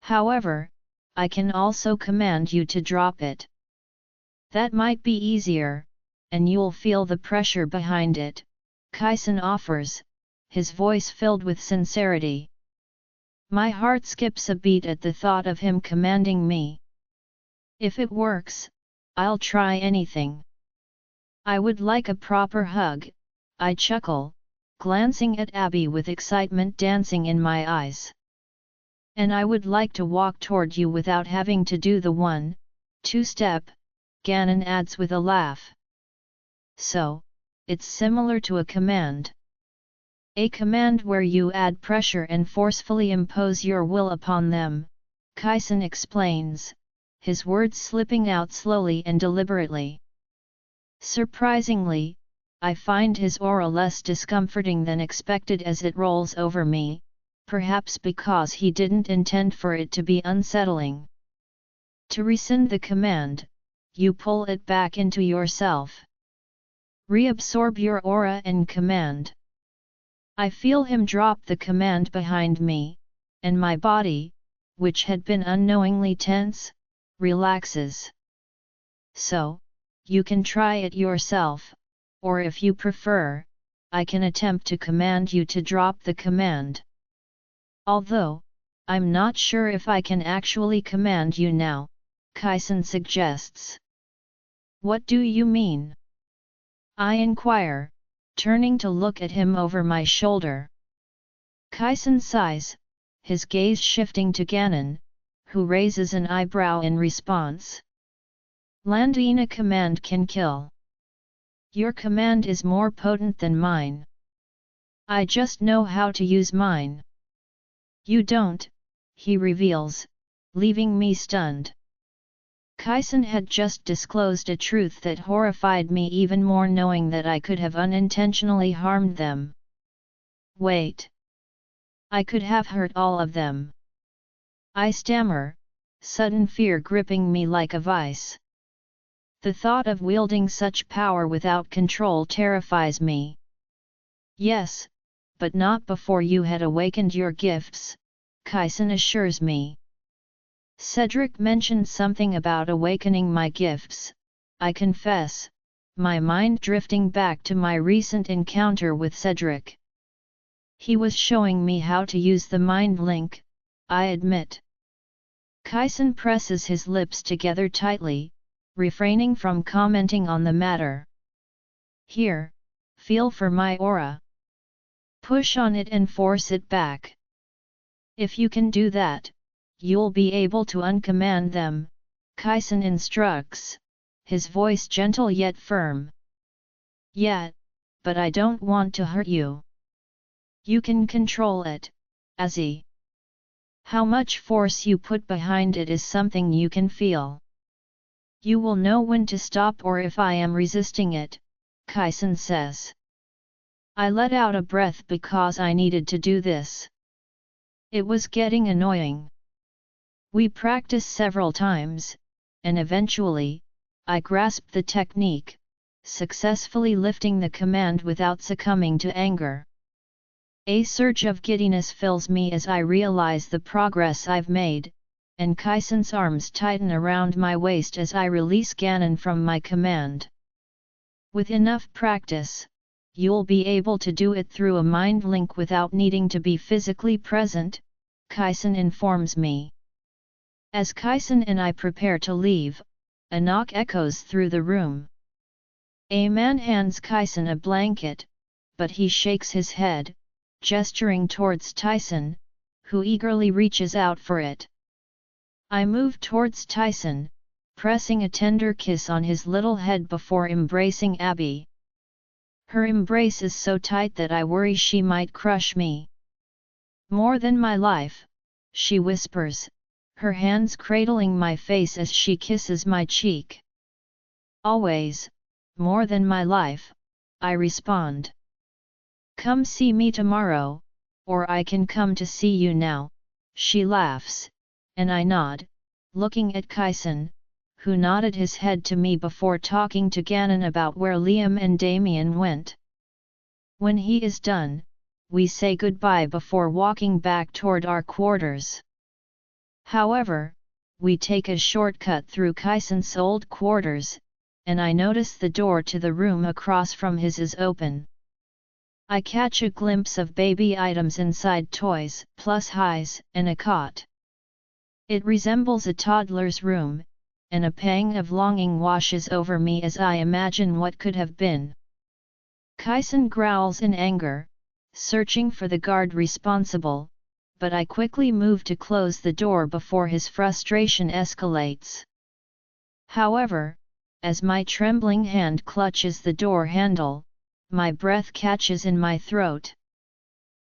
However, I can also command you to drop it. That might be easier, and you'll feel the pressure behind it," Kyson offers, his voice filled with sincerity. My heart skips a beat at the thought of him commanding me. "If it works, I'll try anything." "I would like a proper hug," I chuckle, glancing at Abby with excitement dancing in my eyes. "And I would like to walk toward you without having to do the 1, 2 step, Ganon adds with a laugh. "So, it's similar to a command. A command where you add pressure and forcefully impose your will upon them, Kaisen explains, his words slipping out slowly and deliberately. Surprisingly, I find his aura less discomforting than expected as it rolls over me, perhaps because he didn't intend for it to be unsettling. To rescind the command, you pull it back into yourself. Reabsorb your aura and command. I feel him drop the command behind me, and my body, which had been unknowingly tense, relaxes. So, you can try it yourself, or if you prefer, I can attempt to command you to drop the command. Although, I'm not sure if I can actually command you now, Kaisen suggests. What do you mean? I inquire, turning to look at him over my shoulder. Kaisen sighs, his gaze shifting to Ganon, who raises an eyebrow in response. Landing a command can kill. Your command is more potent than mine. I just know how to use mine. You don't, he reveals, leaving me stunned. Kaisen had just disclosed a truth that horrified me even more, knowing that I could have unintentionally harmed them. Wait. I could have hurt all of them. I stammer, sudden fear gripping me like a vice. The thought of wielding such power without control terrifies me. Yes, but not before you had awakened your gifts, Kaisen assures me. Cedric mentioned something about awakening my gifts, I confess, my mind drifting back to my recent encounter with Cedric. He was showing me how to use the mind link, I admit. Kaisen presses his lips together tightly, refraining from commenting on the matter. Here, feel for my aura. Push on it and force it back. If you can do that, you'll be able to uncommand them, Kaisen instructs, his voice gentle yet firm. Yeah, but I don't want to hurt you. You can control it, Azzy. How much force you put behind it is something you can feel. You will know when to stop or if I am resisting it, Kaisen says. I let out a breath because I needed to do this. It was getting annoying. We practiced several times, and eventually, I grasped the technique, successfully lifting the command without succumbing to anger. A surge of giddiness fills me as I realize the progress I've made, and Kaisen's arms tighten around my waist as I release Ganon from my command. With enough practice, you'll be able to do it through a mind link without needing to be physically present, Kaisen informs me. As Kaisen and I prepare to leave, a knock echoes through the room. A man hands Kaisen a blanket, but he shakes his head, gesturing towards Tyson, who eagerly reaches out for it. I move towards Tyson, pressing a tender kiss on his little head before embracing Abby. Her embrace is so tight that I worry she might crush me. More than my life, she whispers, her hands cradling my face as she kisses my cheek. Always, more than my life, I respond. Come see me tomorrow, or I can come to see you now, she laughs, and I nod, looking at Kaisen, who nodded his head to me before talking to Ganon about where Liam and Damien went. When he is done, we say goodbye before walking back toward our quarters. However, we take a shortcut through Kaisen's old quarters, and I notice the door to the room across from his is open. I catch a glimpse of baby items inside, toys, plus highs, and a cot. It resembles a toddler's room, and a pang of longing washes over me as I imagine what could have been. Kaisen growls in anger, searching for the guard responsible, but I quickly move to close the door before his frustration escalates. However, as my trembling hand clutches the door handle, my breath catches in my throat.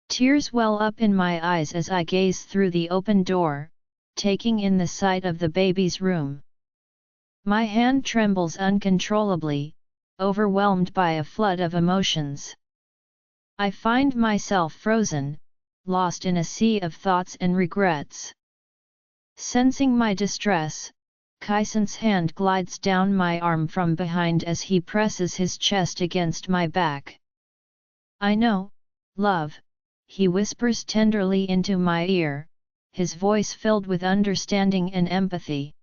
Tears well up in my eyes as I gaze through the open door, taking in the sight of the baby's room. My hand trembles uncontrollably, overwhelmed by a flood of emotions. I find myself frozen, lost in a sea of thoughts and regrets. Sensing my distress, Kaisen's hand glides down my arm from behind as he presses his chest against my back. "I know, love," he whispers tenderly into my ear, his voice filled with understanding and empathy.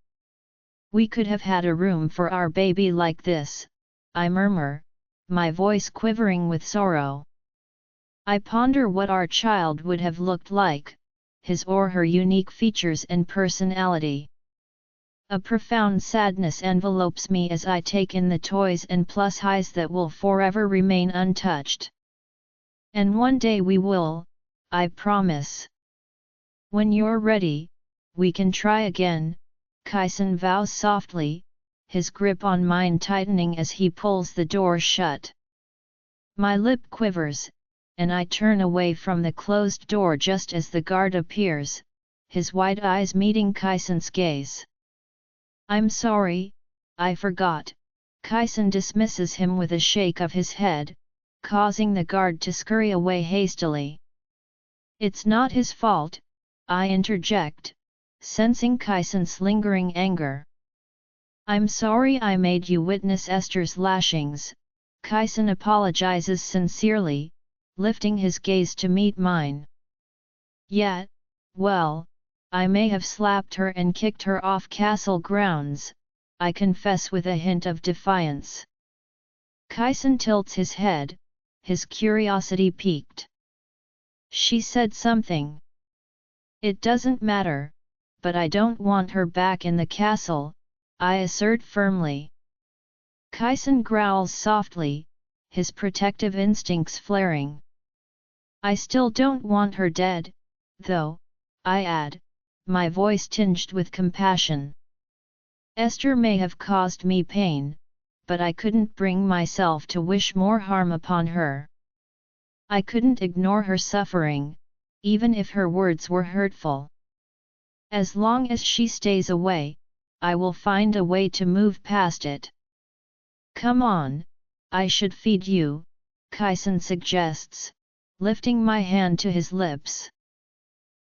"We could have had a room for our baby like this," I murmur, my voice quivering with sorrow. I ponder what our child would have looked like, his or her unique features and personality. A profound sadness envelopes me as I take in the toys and plus highs that will forever remain untouched. And one day we will, I promise. "When you're ready, we can try again," Kaisen vows softly, his grip on mine tightening as he pulls the door shut. My lip quivers, and I turn away from the closed door just as the guard appears, his wide eyes meeting Kaisen's gaze. "I'm sorry, I forgot," Kaisen dismisses him with a shake of his head, causing the guard to scurry away hastily. "It's not his fault," I interject, sensing Kaisen's lingering anger. "I'm sorry I made you witness Esther's lashings," Kaisen apologizes sincerely, lifting his gaze to meet mine. "Yeah, well, I may have slapped her and kicked her off castle grounds," I confess with a hint of defiance. Kaisen tilts his head, his curiosity piqued. "She said something." "It doesn't matter, but I don't want her back in the castle," I assert firmly. Kaisen growls softly, his protective instincts flaring. "I still don't want her dead, though," I add, my voice tinged with compassion. "Esther may have caused me pain, but I couldn't bring myself to wish more harm upon her. I couldn't ignore her suffering, even if her words were hurtful. As long as she stays away, I will find a way to move past it." "Come on, I should feed you," Kaisen suggests, lifting my hand to his lips.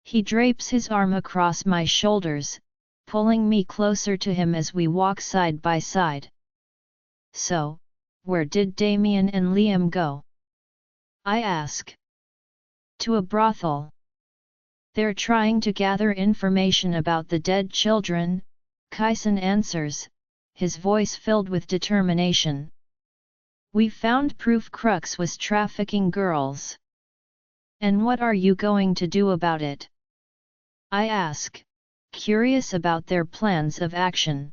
He drapes his arm across my shoulders, pulling me closer to him as we walk side by side. "So, where did Damien and Liam go?" I ask. "To a brothel. They're trying to gather information about the dead children," Kaisen answers, his voice filled with determination. "We found proof Crux was trafficking girls." "And what are you going to do about it?" I ask, curious about their plans of action.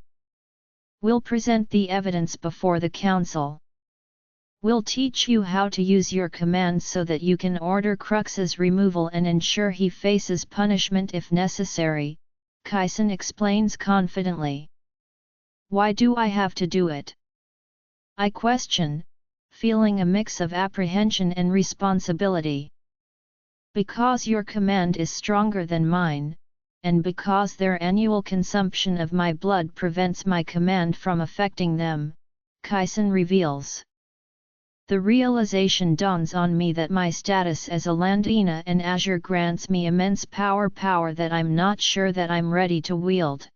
"We'll present the evidence before the council. We'll teach you how to use your commands so that you can order Crux's removal and ensure he faces punishment if necessary," Kaisen explains confidently. "Why do I have to do it?" I question, feeling a mix of apprehension and responsibility. "Because your command is stronger than mine, and because their annual consumption of my blood prevents my command from affecting them," Kaisen reveals. The realization dawns on me that my status as a Landina and Azure grants me immense power that I'm not sure that I'm ready to wield.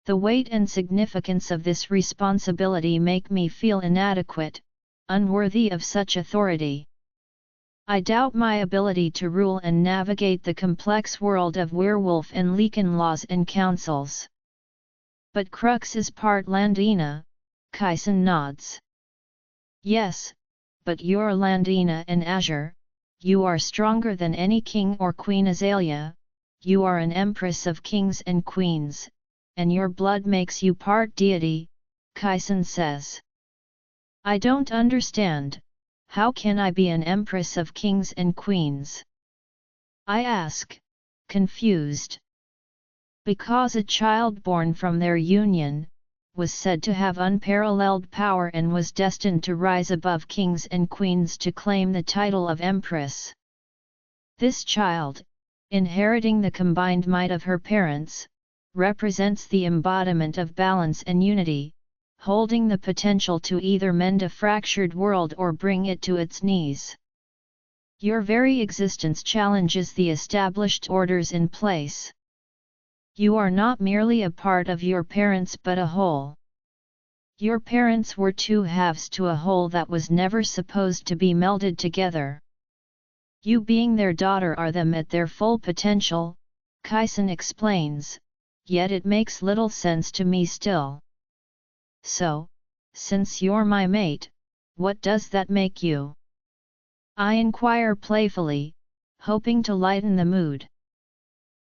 The weight and significance of this responsibility make me feel inadequate, unworthy of such authority. I doubt my ability to rule and navigate the complex world of Werewolf and Lycan laws and councils. "But Crux is part Landina," Kaisen nods. "Yes, but you're Landina and Azure, you are stronger than any king or Queen Azalea, you are an Empress of kings and queens, and your blood makes you part deity," Kaisen says. "I don't understand. How can I be an Empress of kings and queens?" I ask, confused. "Because a child born from their union, was said to have unparalleled power and was destined to rise above kings and queens to claim the title of Empress. This child, inheriting the combined might of her parents, represents the embodiment of balance and unity, holding the potential to either mend a fractured world or bring it to its knees. Your very existence challenges the established orders in place. You are not merely a part of your parents but a whole. Your parents were two halves to a whole that was never supposed to be melded together. You being their daughter are them at their full potential, Kyson explains, yet it makes little sense to me still. So, since you're my mate, what does that make you? I inquire playfully, hoping to lighten the mood.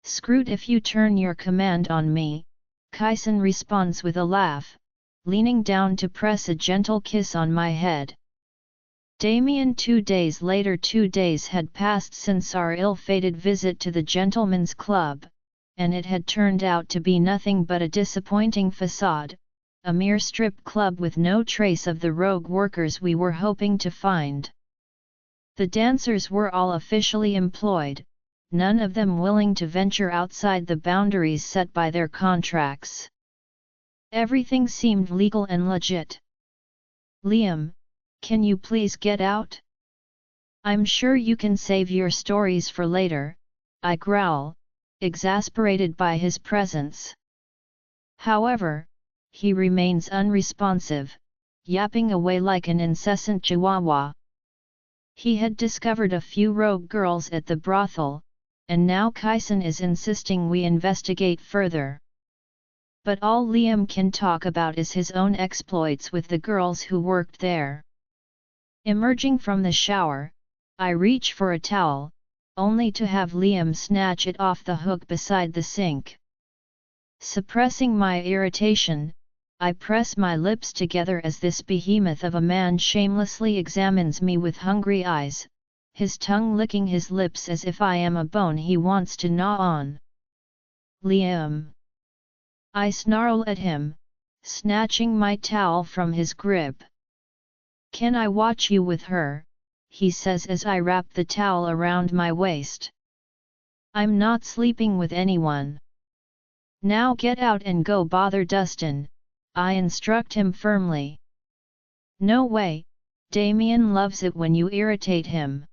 Screwed if you turn your command on me, Kyson responds with a laugh, leaning down to press a gentle kiss on my head. Damien 2 days later. 2 days had passed since our ill-fated visit to the gentlemen's club, and it had turned out to be nothing but a disappointing facade, a mere strip club with no trace of the rogue workers we were hoping to find. The dancers were all officially employed, none of them willing to venture outside the boundaries set by their contracts. Everything seemed legal and legit. Liam, can you please get out? I'm sure you can save your stories for later, I growl, exasperated by his presence. However, he remains unresponsive, yapping away like an incessant chihuahua. He had discovered a few rogue girls at the brothel, and now Kyson is insisting we investigate further. But all Liam can talk about is his own exploits with the girls who worked there. Emerging from the shower, I reach for a towel, only to have Liam snatch it off the hook beside the sink. Suppressing my irritation, I press my lips together as this behemoth of a man shamelessly examines me with hungry eyes, his tongue licking his lips as if I am a bone he wants to gnaw on. Liam! I snarl at him, snatching my towel from his grip. Can I watch you with her? He says as I wrap the towel around my waist. I'm not sleeping with anyone. Now get out and go bother Dustin, I instruct him firmly. No way, Damien loves it when you irritate him.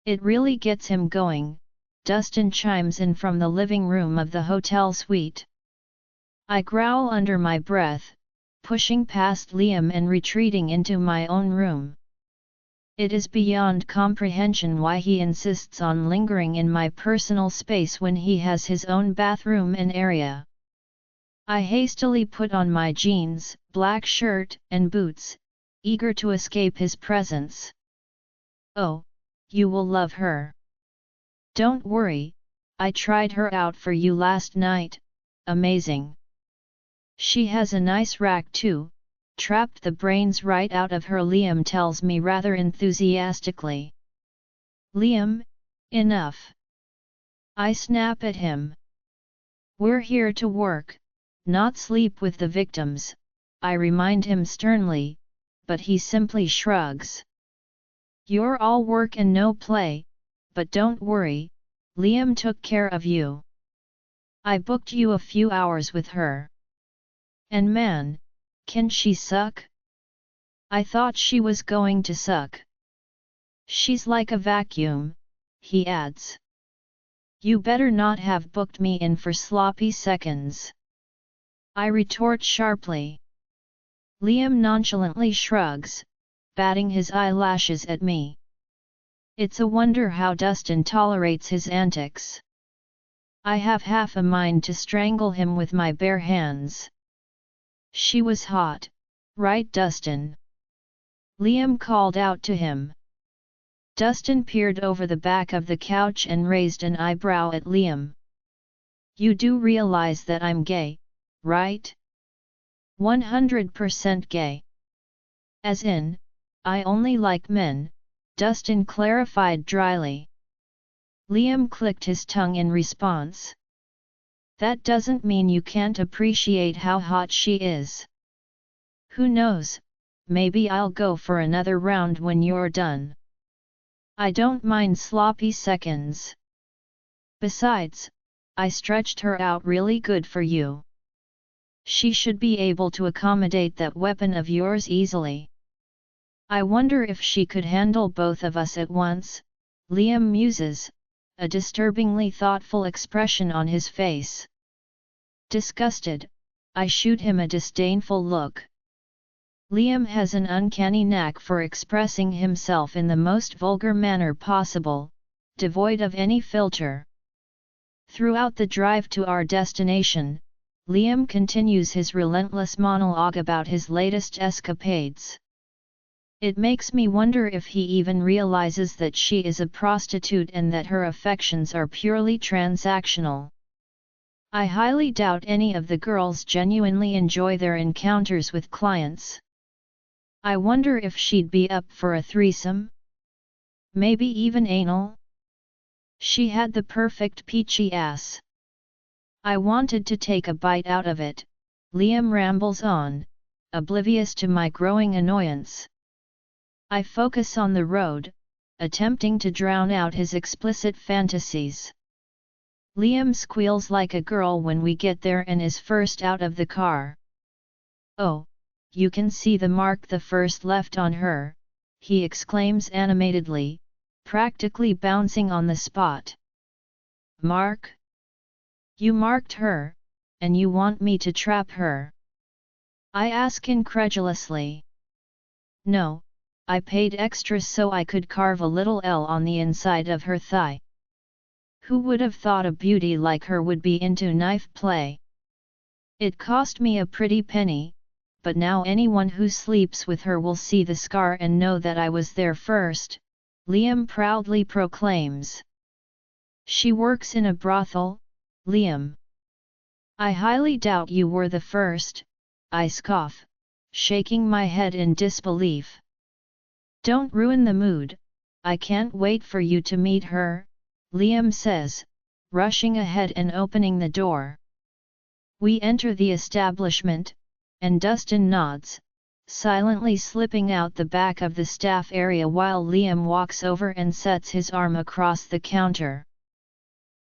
It really gets him going, Dustin chimes in from the living room of the hotel suite. I growl under my breath, pushing past Liam and retreating into my own room. It is beyond comprehension why he insists on lingering in my personal space when he has his own bathroom and area. I hastily put on my jeans, black shirt, and boots, eager to escape his presence. Oh, you will love her. Don't worry, I tried her out for you last night, amazing. She has a nice rack too, trapped the brains right out of her, Liam tells me rather enthusiastically. Liam, enough. I snap at him. We're here to work, not sleep with the victims, I remind him sternly, but he simply shrugs. You're all work and no play, but don't worry, Liam took care of you. I booked you a few hours with her. And man, can she suck? I thought she was going to suck. She's like a vacuum, he adds. You better not have booked me in for sloppy seconds. I retort sharply. Liam nonchalantly shrugs, batting his eyelashes at me. It's a wonder how Dustin tolerates his antics. I have half a mind to strangle him with my bare hands. She was hot, right Dustin? Liam called out to him. Dustin peered over the back of the couch and raised an eyebrow at Liam. You do realize that I'm gay, right? 100% gay. As in, I only like men, Dustin clarified dryly. Liam clicked his tongue in response. That doesn't mean you can't appreciate how hot she is. Who knows, maybe I'll go for another round when you're done. I don't mind sloppy seconds. Besides, I stretched her out really good for you. She should be able to accommodate that weapon of yours easily. I wonder if she could handle both of us at once, Liam muses, a disturbingly thoughtful expression on his face. Disgusted, I shoot him a disdainful look. Liam has an uncanny knack for expressing himself in the most vulgar manner possible, devoid of any filter. Throughout the drive to our destination, Liam continues his relentless monologue about his latest escapades. It makes me wonder if he even realizes that she is a prostitute and that her affections are purely transactional. I highly doubt any of the girls genuinely enjoy their encounters with clients. I wonder if she'd be up for a threesome? Maybe even anal? She had the perfect peachy ass. I wanted to take a bite out of it, Liam rambles on, oblivious to my growing annoyance. I focus on the road, attempting to drown out his explicit fantasies. Liam squeals like a girl when we get there and is first out of the car. Oh, you can see the mark the first left on her, he exclaims animatedly, practically bouncing on the spot. Mark? You marked her, and you want me to trap her? I ask incredulously. No, I paid extra so I could carve a little L on the inside of her thigh. Who would have thought a beauty like her would be into knife play? It cost me a pretty penny, but now anyone who sleeps with her will see the scar and know that I was there first, Liam proudly proclaims. She works in a brothel, Liam. I highly doubt you were the first, I scoff, shaking my head in disbelief. Don't ruin the mood, I can't wait for you to meet her, Liam says, rushing ahead and opening the door. We enter the establishment, and Dustin nods, silently slipping out the back of the staff area while Liam walks over and sets his arm across the counter.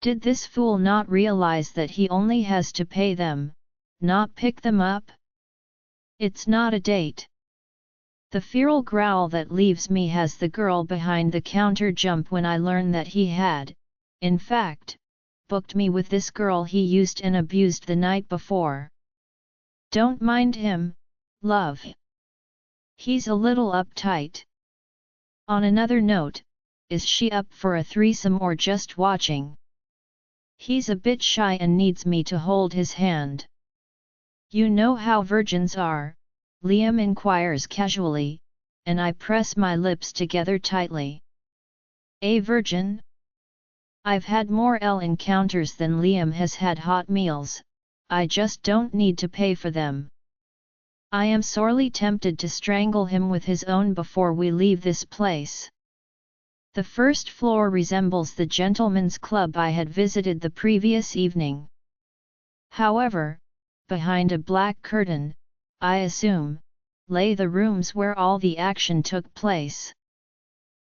Did this fool not realize that he only has to pay them, not pick them up? It's not a date. The feral growl that leaves me has the girl behind the counter jump when I learn that he had, in fact, booked me with this girl he used and abused the night before. Don't mind him, love. He's a little uptight. On another note, is she up for a threesome or just watching? He's a bit shy and needs me to hold his hand. You know how virgins are, Liam inquires casually, and I press my lips together tightly. A virgin? I've had more L encounters than Liam has had hot meals, I just don't need to pay for them. I am sorely tempted to strangle him with his own before we leave this place. The first floor resembles the gentleman's club I had visited the previous evening. However, behind a black curtain, I assume, lay the rooms where all the action took place.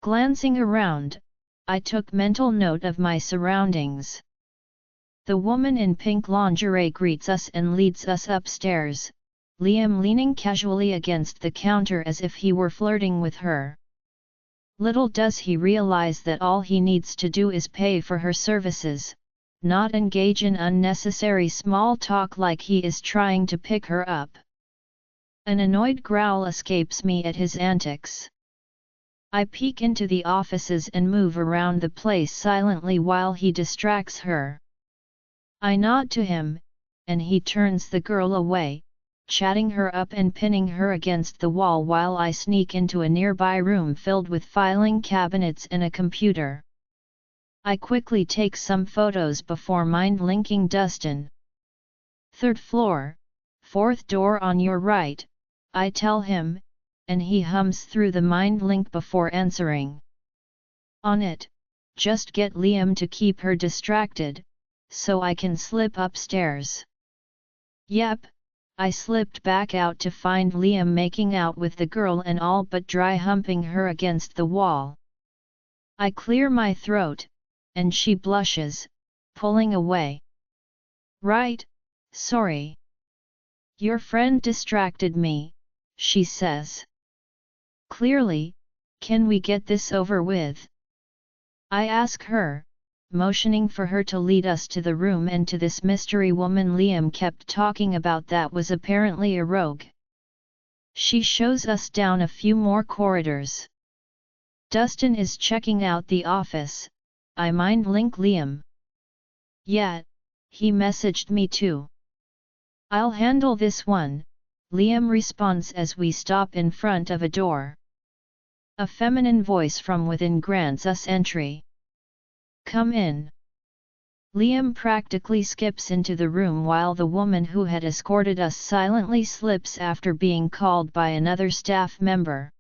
Glancing around, I took mental note of my surroundings. The woman in pink lingerie greets us and leads us upstairs, Liam leaning casually against the counter as if he were flirting with her. Little does he realize that all he needs to do is pay for her services, not engage in unnecessary small talk like he is trying to pick her up. An annoyed growl escapes me at his antics. I peek into the offices and move around the place silently while he distracts her. I nod to him, and he turns the girl away, chatting her up and pinning her against the wall while I sneak into a nearby room filled with filing cabinets and a computer. I quickly take some photos before mind-linking Dustin. Third floor, fourth door on your right, I tell him, and he hums through the mind link before answering. On it, just get Liam to keep her distracted, so I can slip upstairs. Yep, I slipped back out to find Liam making out with the girl and all but dry humping her against the wall. I clear my throat, and she blushes, pulling away. Right, sorry. Your friend distracted me, she says. Clearly, can we get this over with? I ask her, motioning for her to lead us to the room and to this mystery woman Liam kept talking about that was apparently a rogue. She shows us down a few more corridors. Dustin is checking out the office. I mind link Liam. Yeah, he messaged me too. I'll handle this one, Liam responds as we stop in front of a door. A feminine voice from within grants us entry. Come in. Liam practically skips into the room while the woman who had escorted us silently slips after being called by another staff member.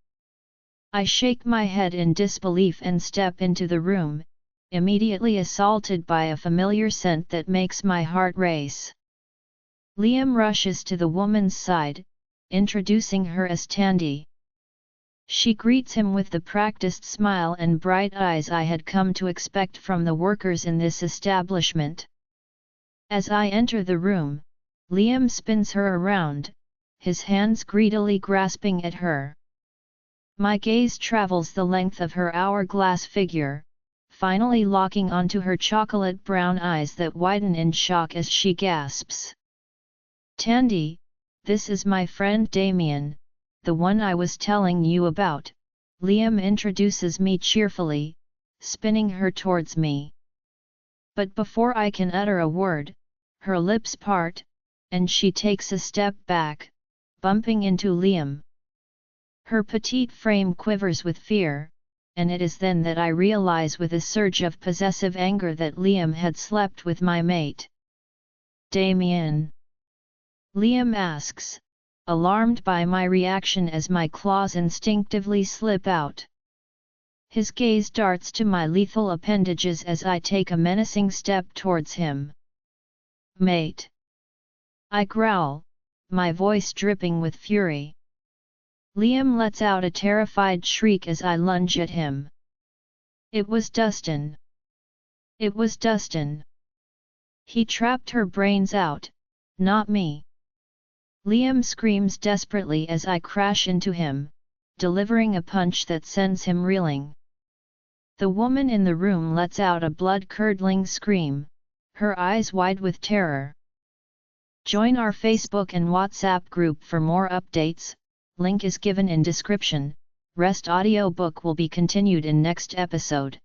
I shake my head in disbelief and step into the room, immediately assaulted by a familiar scent that makes my heart race. Liam rushes to the woman's side, introducing her as Tandy. She greets him with the practiced smile and bright eyes I had come to expect from the workers in this establishment. As I enter the room, Liam spins her around, his hands greedily grasping at her. My gaze travels the length of her hourglass figure, finally locking onto her chocolate brown eyes that widen in shock as she gasps. Tandy, this is my friend Damien, the one I was telling you about, Liam introduces me cheerfully, spinning her towards me. But before I can utter a word, her lips part, and she takes a step back, bumping into Liam. Her petite frame quivers with fear, and it is then that I realize with a surge of possessive anger that Liam had slept with my mate. Damien? Liam asks, alarmed by my reaction as my claws instinctively slip out. His gaze darts to my lethal appendages as I take a menacing step towards him. Mate! I growl, my voice dripping with fury. Liam lets out a terrified shriek as I lunge at him. It was Dustin. It was Dustin. He trapped her brains out, not me. Liam screams desperately as I crash into him, delivering a punch that sends him reeling. The woman in the room lets out a blood-curdling scream, her eyes wide with terror. Join our Facebook and WhatsApp group for more updates, link is given in description. Rest audiobook will be continued in next episode.